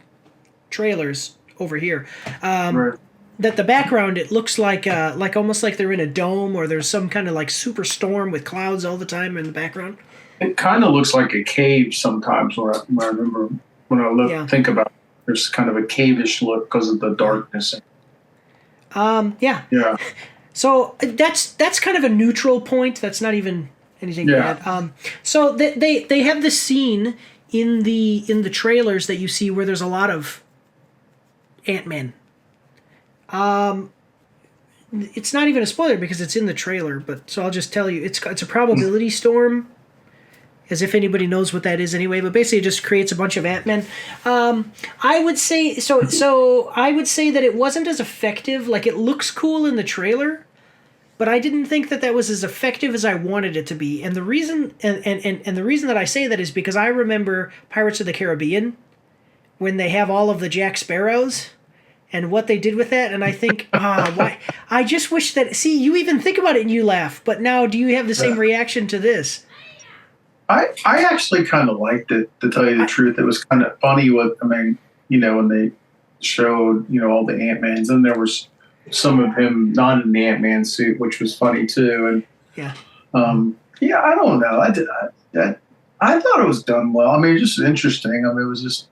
trailers over here. That the background, it looks like almost like they're in a dome, or there's some kind of like super storm with clouds all the time in the background. It kind of looks like a cave sometimes. When I remember think about it, there's kind of a cave-ish look because of the darkness. Yeah. So that's kind of a neutral point. That's not even anything bad. So they have this scene in the trailers that you see where there's a lot of Ant-Man. It's not even a spoiler because it's in the trailer, but so I'll just tell you it's a probability storm, as if anybody knows what that is anyway. But basically, it just creates a bunch of Ant-Men. I would say so. I would say that it wasn't as effective. Like it looks cool in the trailer. But I didn't think that was as effective as I wanted it to be. And the reason and the reason that I say that is because I remember Pirates of the Caribbean when they have all of the Jack Sparrows and what they did with that. And I think, why? I just wish that... See, you even think about it and you laugh. But now, do you have the same reaction to this? I actually kind of liked it, to tell you the truth. It was kind of funny when they showed, all the Ant-Mans. And there was... some of him not in the Ant-Man suit, which was funny too, and I don't know. I thought it was done well. I mean, just interesting. I mean, it was just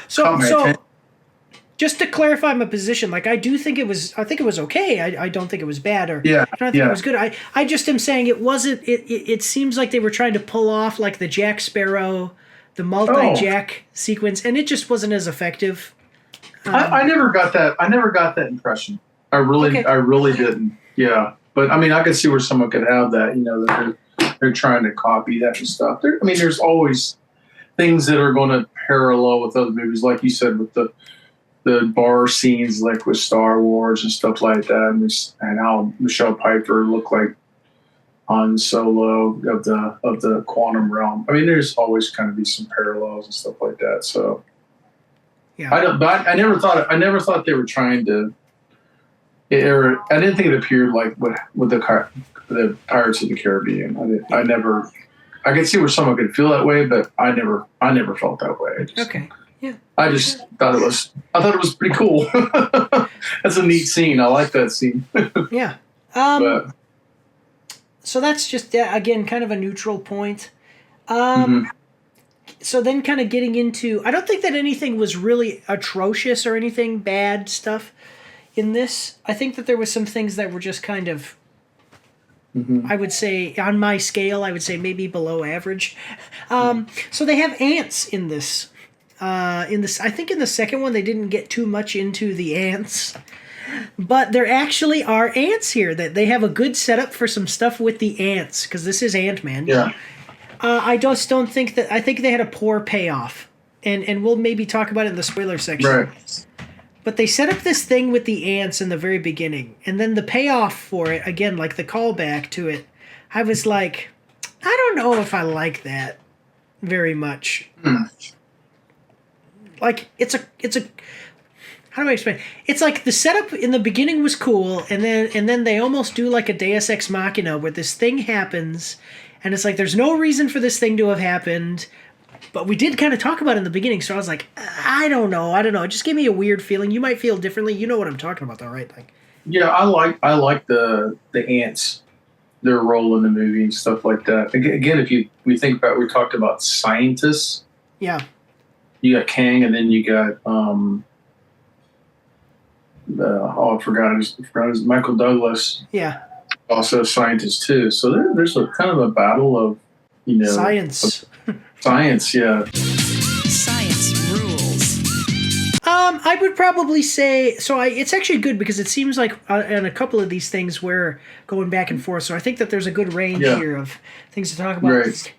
So just to clarify my position, like I think it was okay. I don't think it was bad, or I don't think it was good. I just am saying it wasn't. It seems like they were trying to pull off like the Jack Sparrow, the multi-Jack sequence, and it just wasn't as effective. I never got that. I never got that impression. I really didn't. Yeah, but I mean, I could see where someone could have that. That they're trying to copy that and stuff. There's always things that are going to parallel with other movies, like you said, with the bar scenes, like with Star Wars and stuff like that, and how Michelle Pfeiffer looked like Han Solo of the quantum realm. I mean, there's always kind of be some parallels and stuff like that. So. Yeah. I never thought they were trying to. I didn't think it appeared like with the Pirates of the Caribbean. I could see where someone could feel that way, but I never felt that way. I just thought it was pretty cool. That's a neat scene. I like that scene. Yeah. So that's just again kind of a neutral point. So then kind of getting into... I don't think that anything was really atrocious or anything bad stuff in this. I think that there was some things that were just kind of... I would say, on my scale, I would say maybe below average. So they have ants in this. I think in the second one, they didn't get too much into the ants. But there actually are ants here. That they have a good setup for some stuff with the ants, because this is Ant-Man. Yeah. I just don't think that... I think they had a poor payoff. And we'll maybe talk about it in the spoiler section. Right. But they set up this thing with the ants in the very beginning. And then the payoff for it, again, like the callback to it, I was like, I don't know if I like that very much. Like, it's a... How do I explain? It's like the setup in the beginning was cool, and then they almost do like a Deus Ex Machina where this thing happens... And it's like, there's no reason for this thing to have happened. But we did kind of talk about it in the beginning. So I was like, I don't know. It just gave me a weird feeling. You might feel differently. You know what I'm talking about, though, right? Like, yeah, I like the ants, their role in the movie and stuff like that. Again, if we think about, we talked about scientists. Yeah. You got Kang, and then you got I forgot his Michael Douglas. Yeah. Also a scientist too. So there's a kind of a battle of, science. Science, yeah. Science rules. I would probably say it's actually good because it seems like on a couple of these things we're going back and forth. So I think that there's a good range here of things to talk about. Right.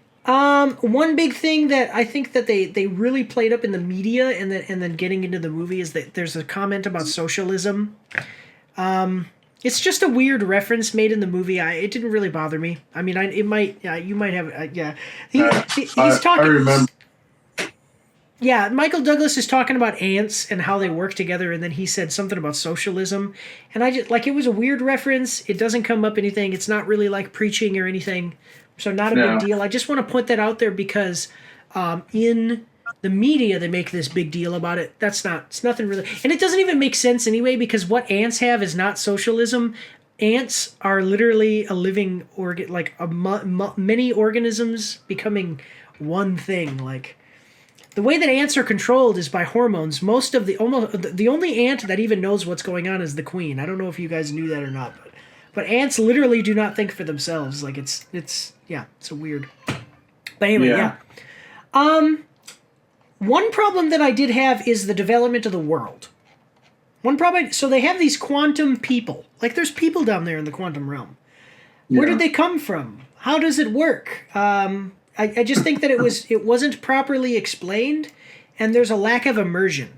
One big thing that I think that they really played up in the media and then getting into the movie is that there's a comment about socialism. It's just a weird reference made in the movie. It didn't really bother me. I mean, you might have, yeah. He's talking. I remember. Yeah, Michael Douglas is talking about ants and how they work together, and then he said something about socialism, and I just it was a weird reference. It doesn't come up anything. It's not really like preaching or anything, so not a big deal. I just want to put that out there because in the media they make this big deal about it. It's nothing really, and it doesn't even make sense anyway because what ants have is not socialism. Ants are literally a living organ, like many organisms becoming one thing, like. The way that ants are controlled is by hormones. The only ant that even knows what's going on is the queen. I don't know if you guys knew that or not, but ants literally do not think for themselves. Like it's so weird. But anyway, yeah. One problem that I did have is the development of the world. One problem. So they have these quantum people. Like there's people down there in the quantum realm. Where did they come from? How does it work? I just think that it wasn't properly explained, and there's a lack of immersion.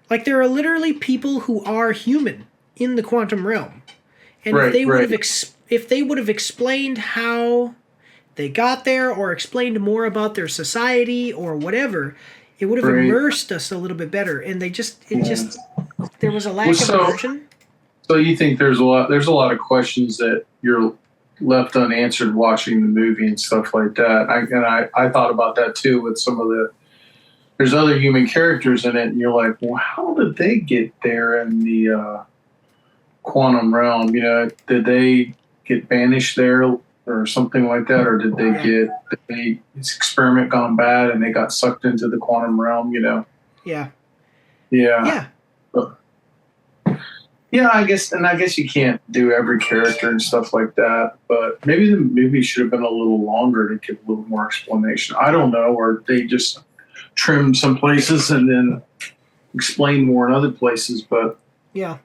Like there are literally people who are human in the quantum realm, and if they would have explained how they got there or explained more about their society or whatever, it would have immersed us a little bit better. And there was a lack of immersion. So you think there's a lot of questions that you're left unanswered watching the movie and stuff like that. I thought about that too with some of there's other human characters in it, and you're like, well, how did they get there in the quantum realm? Did they get banished there or something like that, or did this experiment gone bad and they got sucked into the quantum realm? Yeah. Yeah, I guess you can't do every character and stuff like that, but maybe the movie should have been a little longer to give a little more explanation. I don't know, or they just trimmed some places and then explained more in other places, but yeah.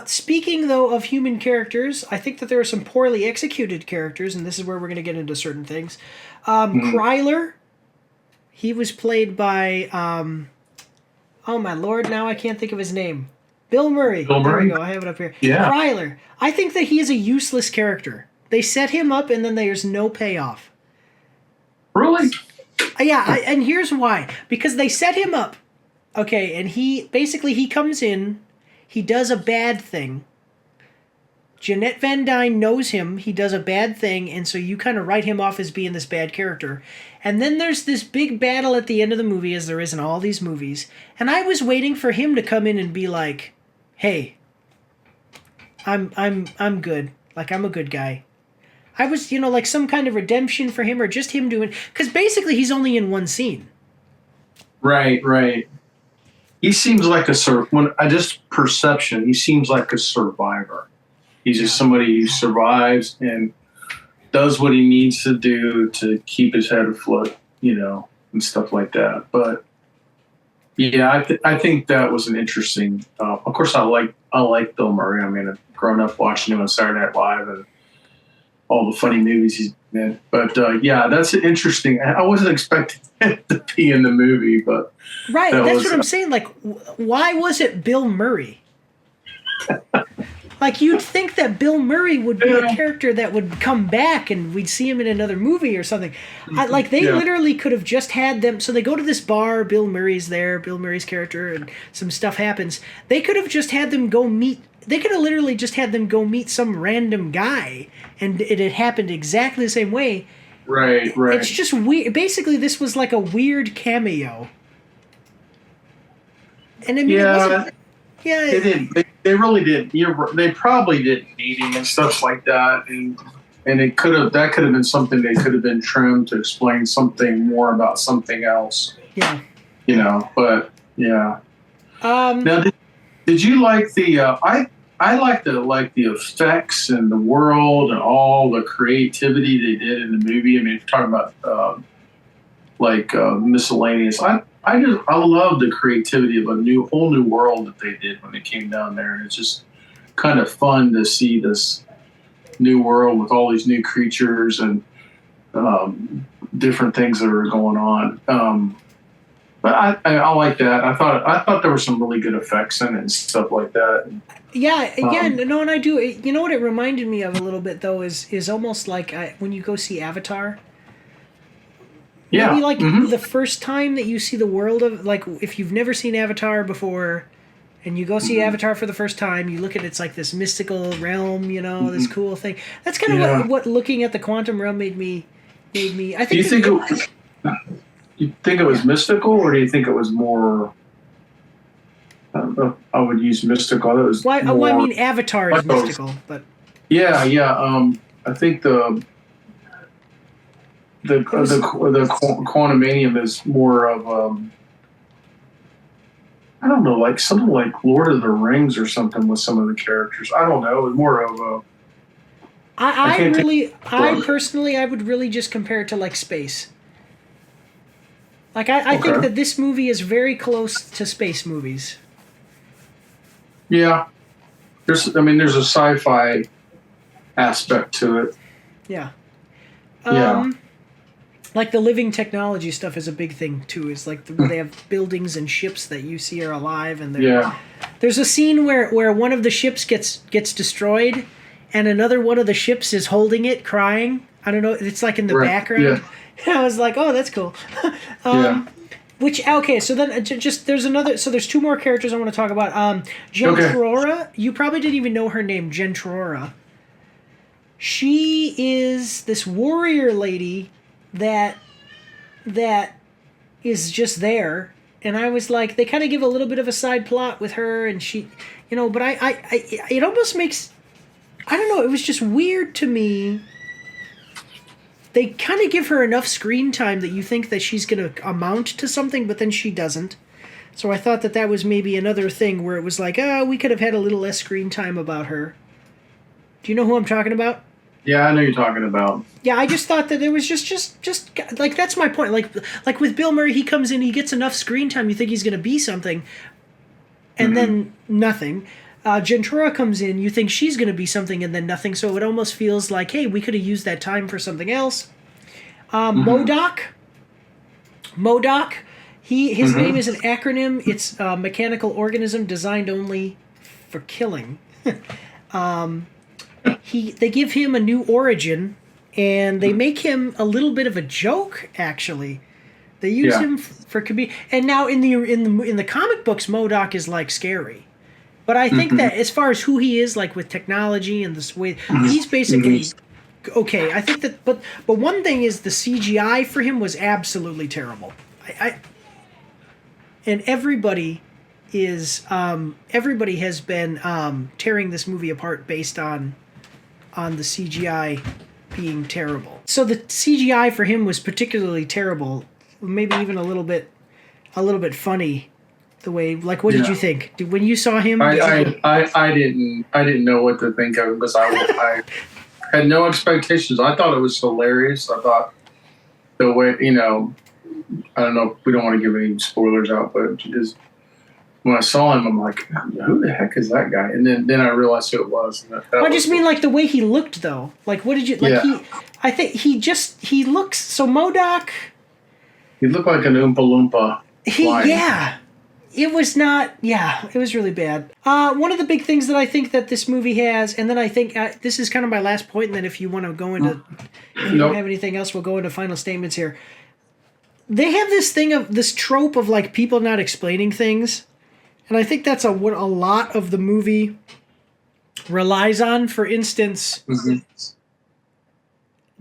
Speaking though of human characters, I think that there are some poorly executed characters, and this is where we're going to get into certain things. Kryler, he was played by oh my lord, now I can't think of his name. Bill Murray. There we go, I have it up here. Yeah. Kryler. I think that he is a useless character. They set him up and then there's no payoff. Really? Yeah, and here's why. Because they set him up. Okay, and he comes in, he does a bad thing. Jeanette Van Dyne knows him, he does a bad thing, and so you kind of write him off as being this bad character. And then there's this big battle at the end of the movie, as there is in all these movies, and I was waiting for him to come in and be like, hey, I'm good. Like, I'm a good guy. I was, like some kind of redemption for him, or just him doing, because basically he's only in one scene. Right. He seems like he seems like a survivor. He's just somebody who survives and does what he needs to do to keep his head afloat, and stuff like that. But yeah, I think that was an interesting. Of course, I like Bill Murray. I mean, I've grown up watching him on Saturday Night Live and all the funny movies he's been in. But yeah, that's interesting. I wasn't expecting it to be in the movie, but that's what I'm saying. Like, why was it Bill Murray? Like, you'd think that Bill Murray would be a character that would come back and we'd see him in another movie or something. They literally could have just had them. So they go to this bar, Bill Murray's there, Bill Murray's character, and some stuff happens. They could have just had them go meet. They could have literally just had them go meet some random guy, and it had happened exactly the same way. Right. It's just weird. Basically, this was like a weird cameo. And I mean, it wasn't. Yeah, they didn't. They really did. They probably didn't need him and stuff like that, and that could have been something they could have been trimmed to explain something more about something else. Yeah. But yeah. Now, did you like the? I like the effects and the world and all the creativity they did in the movie. I mean, if you're talking about miscellaneous. I love the creativity of a whole new world that they did when they came down there, and it's just kind of fun to see this new world with all these new creatures and different things that are going on. But I like that. I thought there were some really good effects in it and stuff like that. Yeah, again, and I do. You know what it reminded me of a little bit though is almost like when you go see Avatar. Yeah. Maybe the first time that you see the world of, like, if you've never seen Avatar before, and you go see Avatar for the first time, you look at it's like this mystical realm, this cool thing. That's kind of what looking at the quantum realm made me. I think. Do you think it was mystical, or do you think it was more? I don't know. I would use mystical. It was. I mean, Avatar is mystical, but. Yeah. I think the Quantumania is more of I don't know, like something like Lord of the Rings or something with some of the characters. I don't know. It was more of a. I personally, I would really just compare it to like space. Like I think that this movie is very close to space movies. Yeah, there's a sci-fi aspect to it. Yeah. Yeah. Like the living technology stuff is a big thing too. Is like where they have buildings and ships that you see are alive, and there's a scene where one of the ships gets destroyed, and another one of the ships is holding it, crying. I don't know. It's like in the background. Yeah. And I was like, oh, that's cool. So then there's two more characters I want to talk about. Gentrora, you probably didn't even know her name, Gentrora. She is this warrior lady that is just there, and I was like, they kind of give a little bit of a side plot with her, and she, but it almost makes, I don't know, it was just weird to me. They kind of give her enough screen time that you think that she's going to amount to something, but then she doesn't. So I thought that was maybe another thing where it was like, we could have had a little less screen time about her. Do you know who I'm talking about? Yeah, I know you're talking about. Yeah, I just thought that it was just like, that's my point. Like with Bill Murray, he comes in, he gets enough screen time, you think he's going to be something, and then nothing. Gentura comes in, you think she's going to be something, and then nothing. So it almost feels like, hey, we could have used that time for something else. MODOK, his name is an acronym. It's a mechanical organism designed only for killing. They give him a new origin, and they make him a little bit of a joke. Actually, they use him for and now in the comic books, MODOK is like scary. But I think that as far as who he is, like with technology and this way, he's basically okay. I think that, but one thing is the CGI for him was absolutely terrible. And everybody has been tearing this movie apart based on the CGI being terrible. So the CGI for him was particularly terrible, maybe even a little bit funny. The way, like, what did you think when you saw him? I didn't know what to think of him because I had no expectations. I thought it was hilarious. I thought the way, I don't know. We don't want to give any spoilers out, but just when I saw him, I'm like, who the heck is that guy? And then I realized who it was. I just mean like the way he looked, though. Like, what did you like? Yeah. I think he looks so MODOK. He looked like an Oompa Loompa. It was not, it was really bad. One of the big things that I think that this movie has, and then I think this is kind of my last point, and then if you want to go into, if you don't have anything else, we'll go into final statements here. They have this trope of like people not explaining things, and I think that's what a lot of the movie relies on. For instance,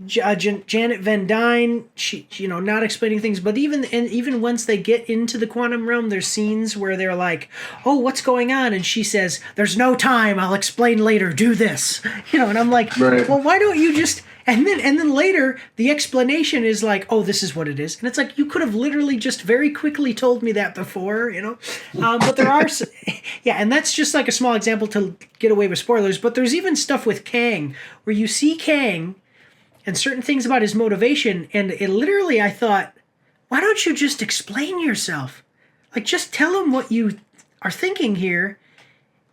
Janet Van Dyne, she not explaining things, but even once they get into the quantum realm, there's scenes where they're like, "Oh, what's going on?" and she says, "There's no time. I'll explain later. Do this." And I'm like, "Well, why don't you just And then later, the explanation is like, oh, this is what it is. And it's like, you could have literally just very quickly told me that before, you know? But there are, yeah, and that's just like a small example to get away with spoilers. But there's even stuff with Kang where you see Kang and certain things about his motivation. And it literally, I thought, why don't you just explain yourself? Like, just tell him what you are thinking here.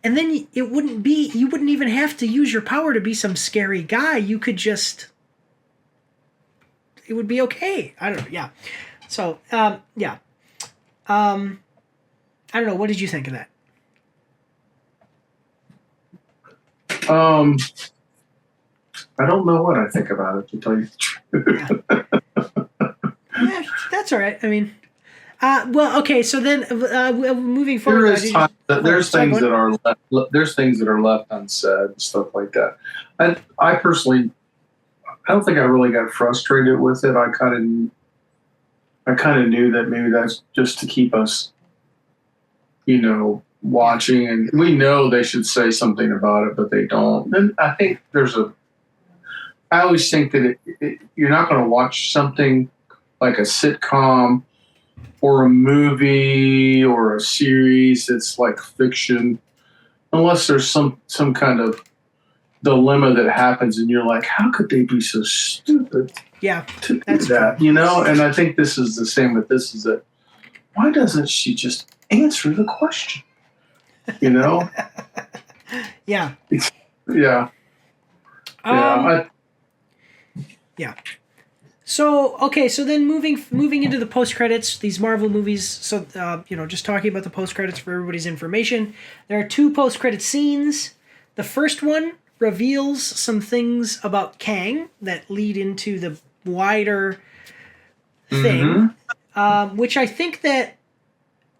And then it wouldn't be, you wouldn't even have to use your power to be some scary guy. You could just, it would be okay. I don't know. Yeah. So, yeah. I don't know. What did you think of that? I don't know what I think about it, to tell you the truth. Yeah, that's all right. I mean, well, okay. So then, moving forward, There's things that are left unsaid and stuff like that. I personally, I don't think I really got frustrated with it. I kind of knew that maybe that's just to keep us, watching, and we know they should say something about it, but they don't. And I think I always think that you're not going to watch something like a sitcom or a movie or a series that's like fiction, unless there's some kind of dilemma that happens and you're like, how could they be so stupid to do that? And I think this is the same with this, is that why doesn't she just answer the question? Yeah. Yeah. Yeah. Yeah. So, okay, so then moving into the post-credits, these Marvel movies, so, just talking about the post-credits for everybody's information, there are 2 post-credit scenes. The first one reveals some things about Kang that lead into the wider thing, which I think that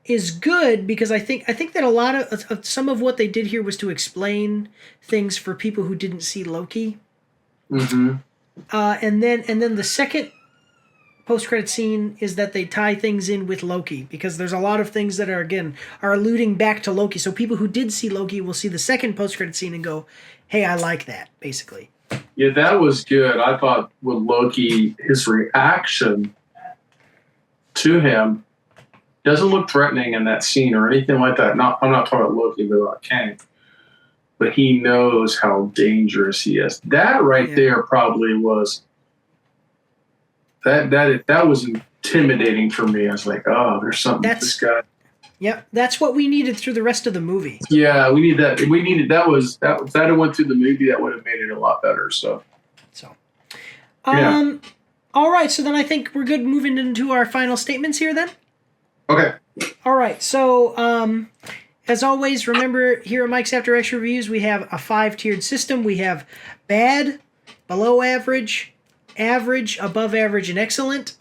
is good, because I think that a lot of some of what they did here was to explain things for people who didn't see Loki. Mm-hmm. And then the second post-credit scene is that they tie things in with Loki, because there's a lot of things that are alluding back to Loki. So people who did see Loki will see the second post-credit scene and go, hey, I like that, basically. Yeah, that was good. I thought with Loki, his reaction to him doesn't look threatening in that scene or anything like that. I'm not talking about Loki, but about Kang. But he knows how dangerous he is. That there probably was that was intimidating for me. I was like, oh, there's something with this guy. Yep, that's what we needed through the rest of the movie. Yeah, we need that. If that had went through the movie, that would have made it a lot better. So. Yeah. All right, so then I think we're good moving into our final statements here then. Okay. All right, so as always, remember, here at Mike's After X Reviews, we have a 5-tiered system. We have bad, below average, average, above average, and excellent.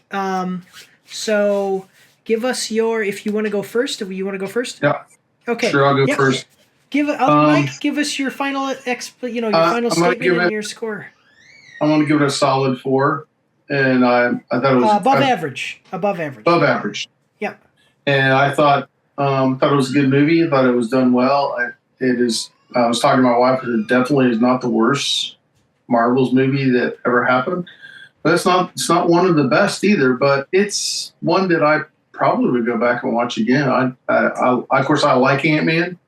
So give us if you want to go first. Do you want to go first? Yeah. Okay. Sure, I'll go first. Mike, give us your final, your final statement and your score. I'm going to give it a solid 4, and I thought it was above average. Above average. Above average. Yep. And I thought it was a good movie. I thought it was done well. It is. I was talking to my wife. It definitely is not the worst Marvel's movie that ever happened. But it's not one of the best either. But it's one that I probably would go back and watch again. Of course, I like Ant-Man.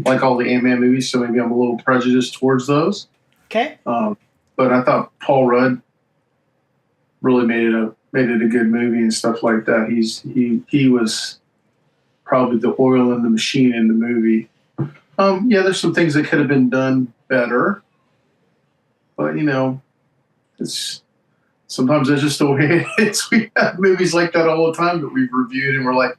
Like all the Ant-Man movies, so maybe I'm a little prejudiced towards those. Okay. But I thought Paul Rudd really made it a good movie and stuff like that. He was probably the oil in the machine in the movie. There's some things that could have been done better, but it's sometimes that's just the way it is. We have movies like that all the time that we've reviewed, and we're like,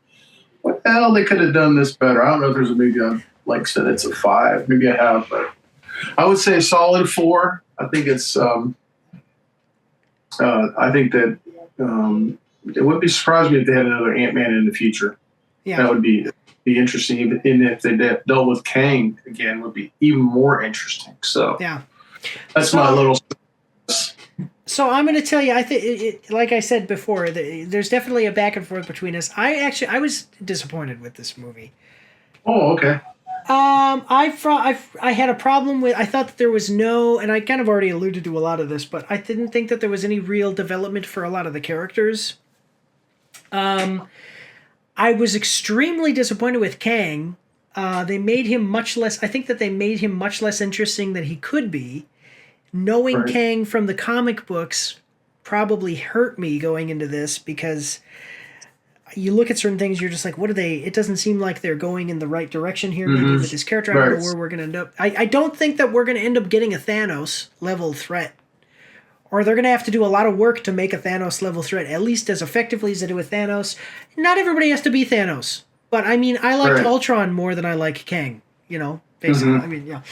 what the hell? They could have done this better. I don't know if there's a movie I've said it's a 5. Maybe I have, but I would say a solid 4. I think it's. I think that it wouldn't be surprised me if they had another Ant-Man in the future. Yeah, that would be interesting. And if they dealt with Kang again, would be even more interesting. So yeah, that's my little. So I'm going to tell you, I think, like I said before, there's definitely a back and forth between us. I was disappointed with this movie. Oh, okay. I had a problem with. I thought that there was no, and I kind of already alluded to a lot of this, but I didn't think that there was any real development for a lot of the characters. I was extremely disappointed with Kang. They made him much less. I think that they made him much less interesting than he could be. Knowing Kang from the comic books probably hurt me going into this because you look at certain things, you're just like, what are they? It doesn't seem like they're going in the right direction here. Maybe with this character, I don't know where we're going to end up. I don't think that we're going to end up getting a Thanos level threat. Or they're going to have to do a lot of work to make a Thanos level threat, at least as effectively as they do with Thanos. Not everybody has to be Thanos. But I mean, I liked Ultron more than I like Kang, basically. I mean, yeah.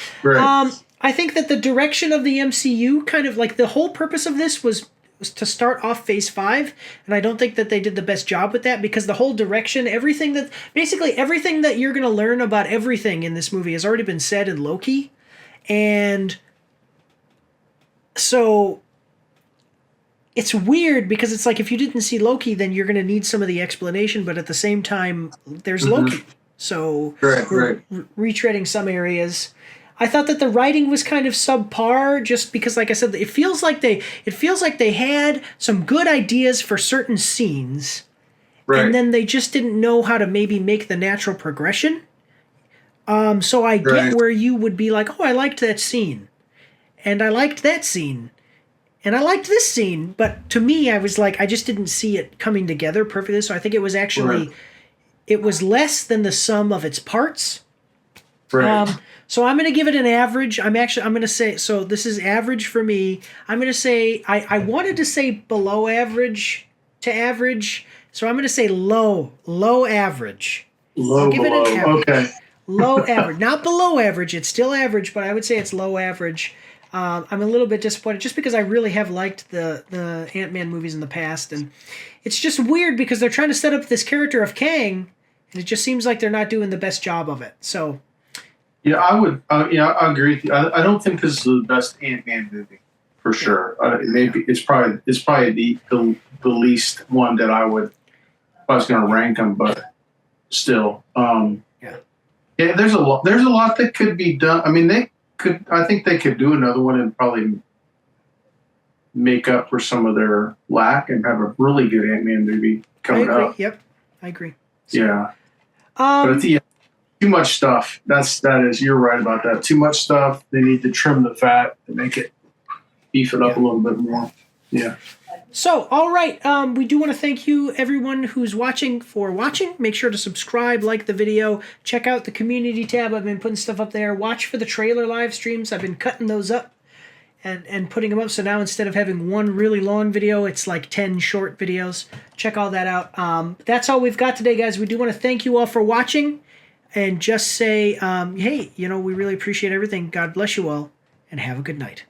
I think that the direction of the MCU, kind of like the whole purpose of this was to start off Phase 5, and I don't think that they did the best job with that because the whole direction, everything that you're going to learn about everything in this movie has already been said in Loki. And so it's weird because it's like if you didn't see Loki, then you're going to need some of the explanation, but at the same time, there's Loki. So we're retreading some areas. I thought that the writing was kind of subpar just because, like I said, it feels like they had some good ideas for certain scenes, and then they just didn't know how to maybe make the natural progression. So I get where you would be like, oh, I liked that scene, and I liked that scene, and I liked this scene, but to me, I was like, I just didn't see it coming together perfectly. So I think it was actually, it was less than the sum of its parts. So I'm going to give it an average. I'm going to say, so this is average for me. I'm going to say, I wanted to say below average to average. So I'm going to say low average. I'll give it an average. Okay. Low average. Not below average. It's still average, but I would say it's low average. I'm a little bit disappointed just because I really have liked the Ant-Man movies in the past. And it's just weird because they're trying to set up this character of Kang, and it just seems like they're not doing the best job of it. So... Yeah, I would. I agree with you. I don't think this is the best Ant-Man movie for sure. Maybe it's probably the least one that I would. If I was going to rank them, but still, yeah. There's a lot that could be done. I mean, I think they could do another one and probably make up for some of their lack and have a really good Ant-Man movie coming up. Yep, I agree. So, yeah, but at the end. Too much stuff. That is. You're right about that. Too much stuff. They need to trim the fat to make it beef it up a little bit more. Yeah. So, all right. We do want to thank you, everyone who's watching, for watching. Make sure to subscribe, like the video, check out the community tab. I've been putting stuff up there. Watch for the trailer live streams. I've been cutting those up and putting them up. So now instead of having one really long video, it's like 10 short videos. Check all that out. That's all we've got today, guys. We do want to thank you all for watching. And just say, hey, we really appreciate everything. God bless you all, and have a good night.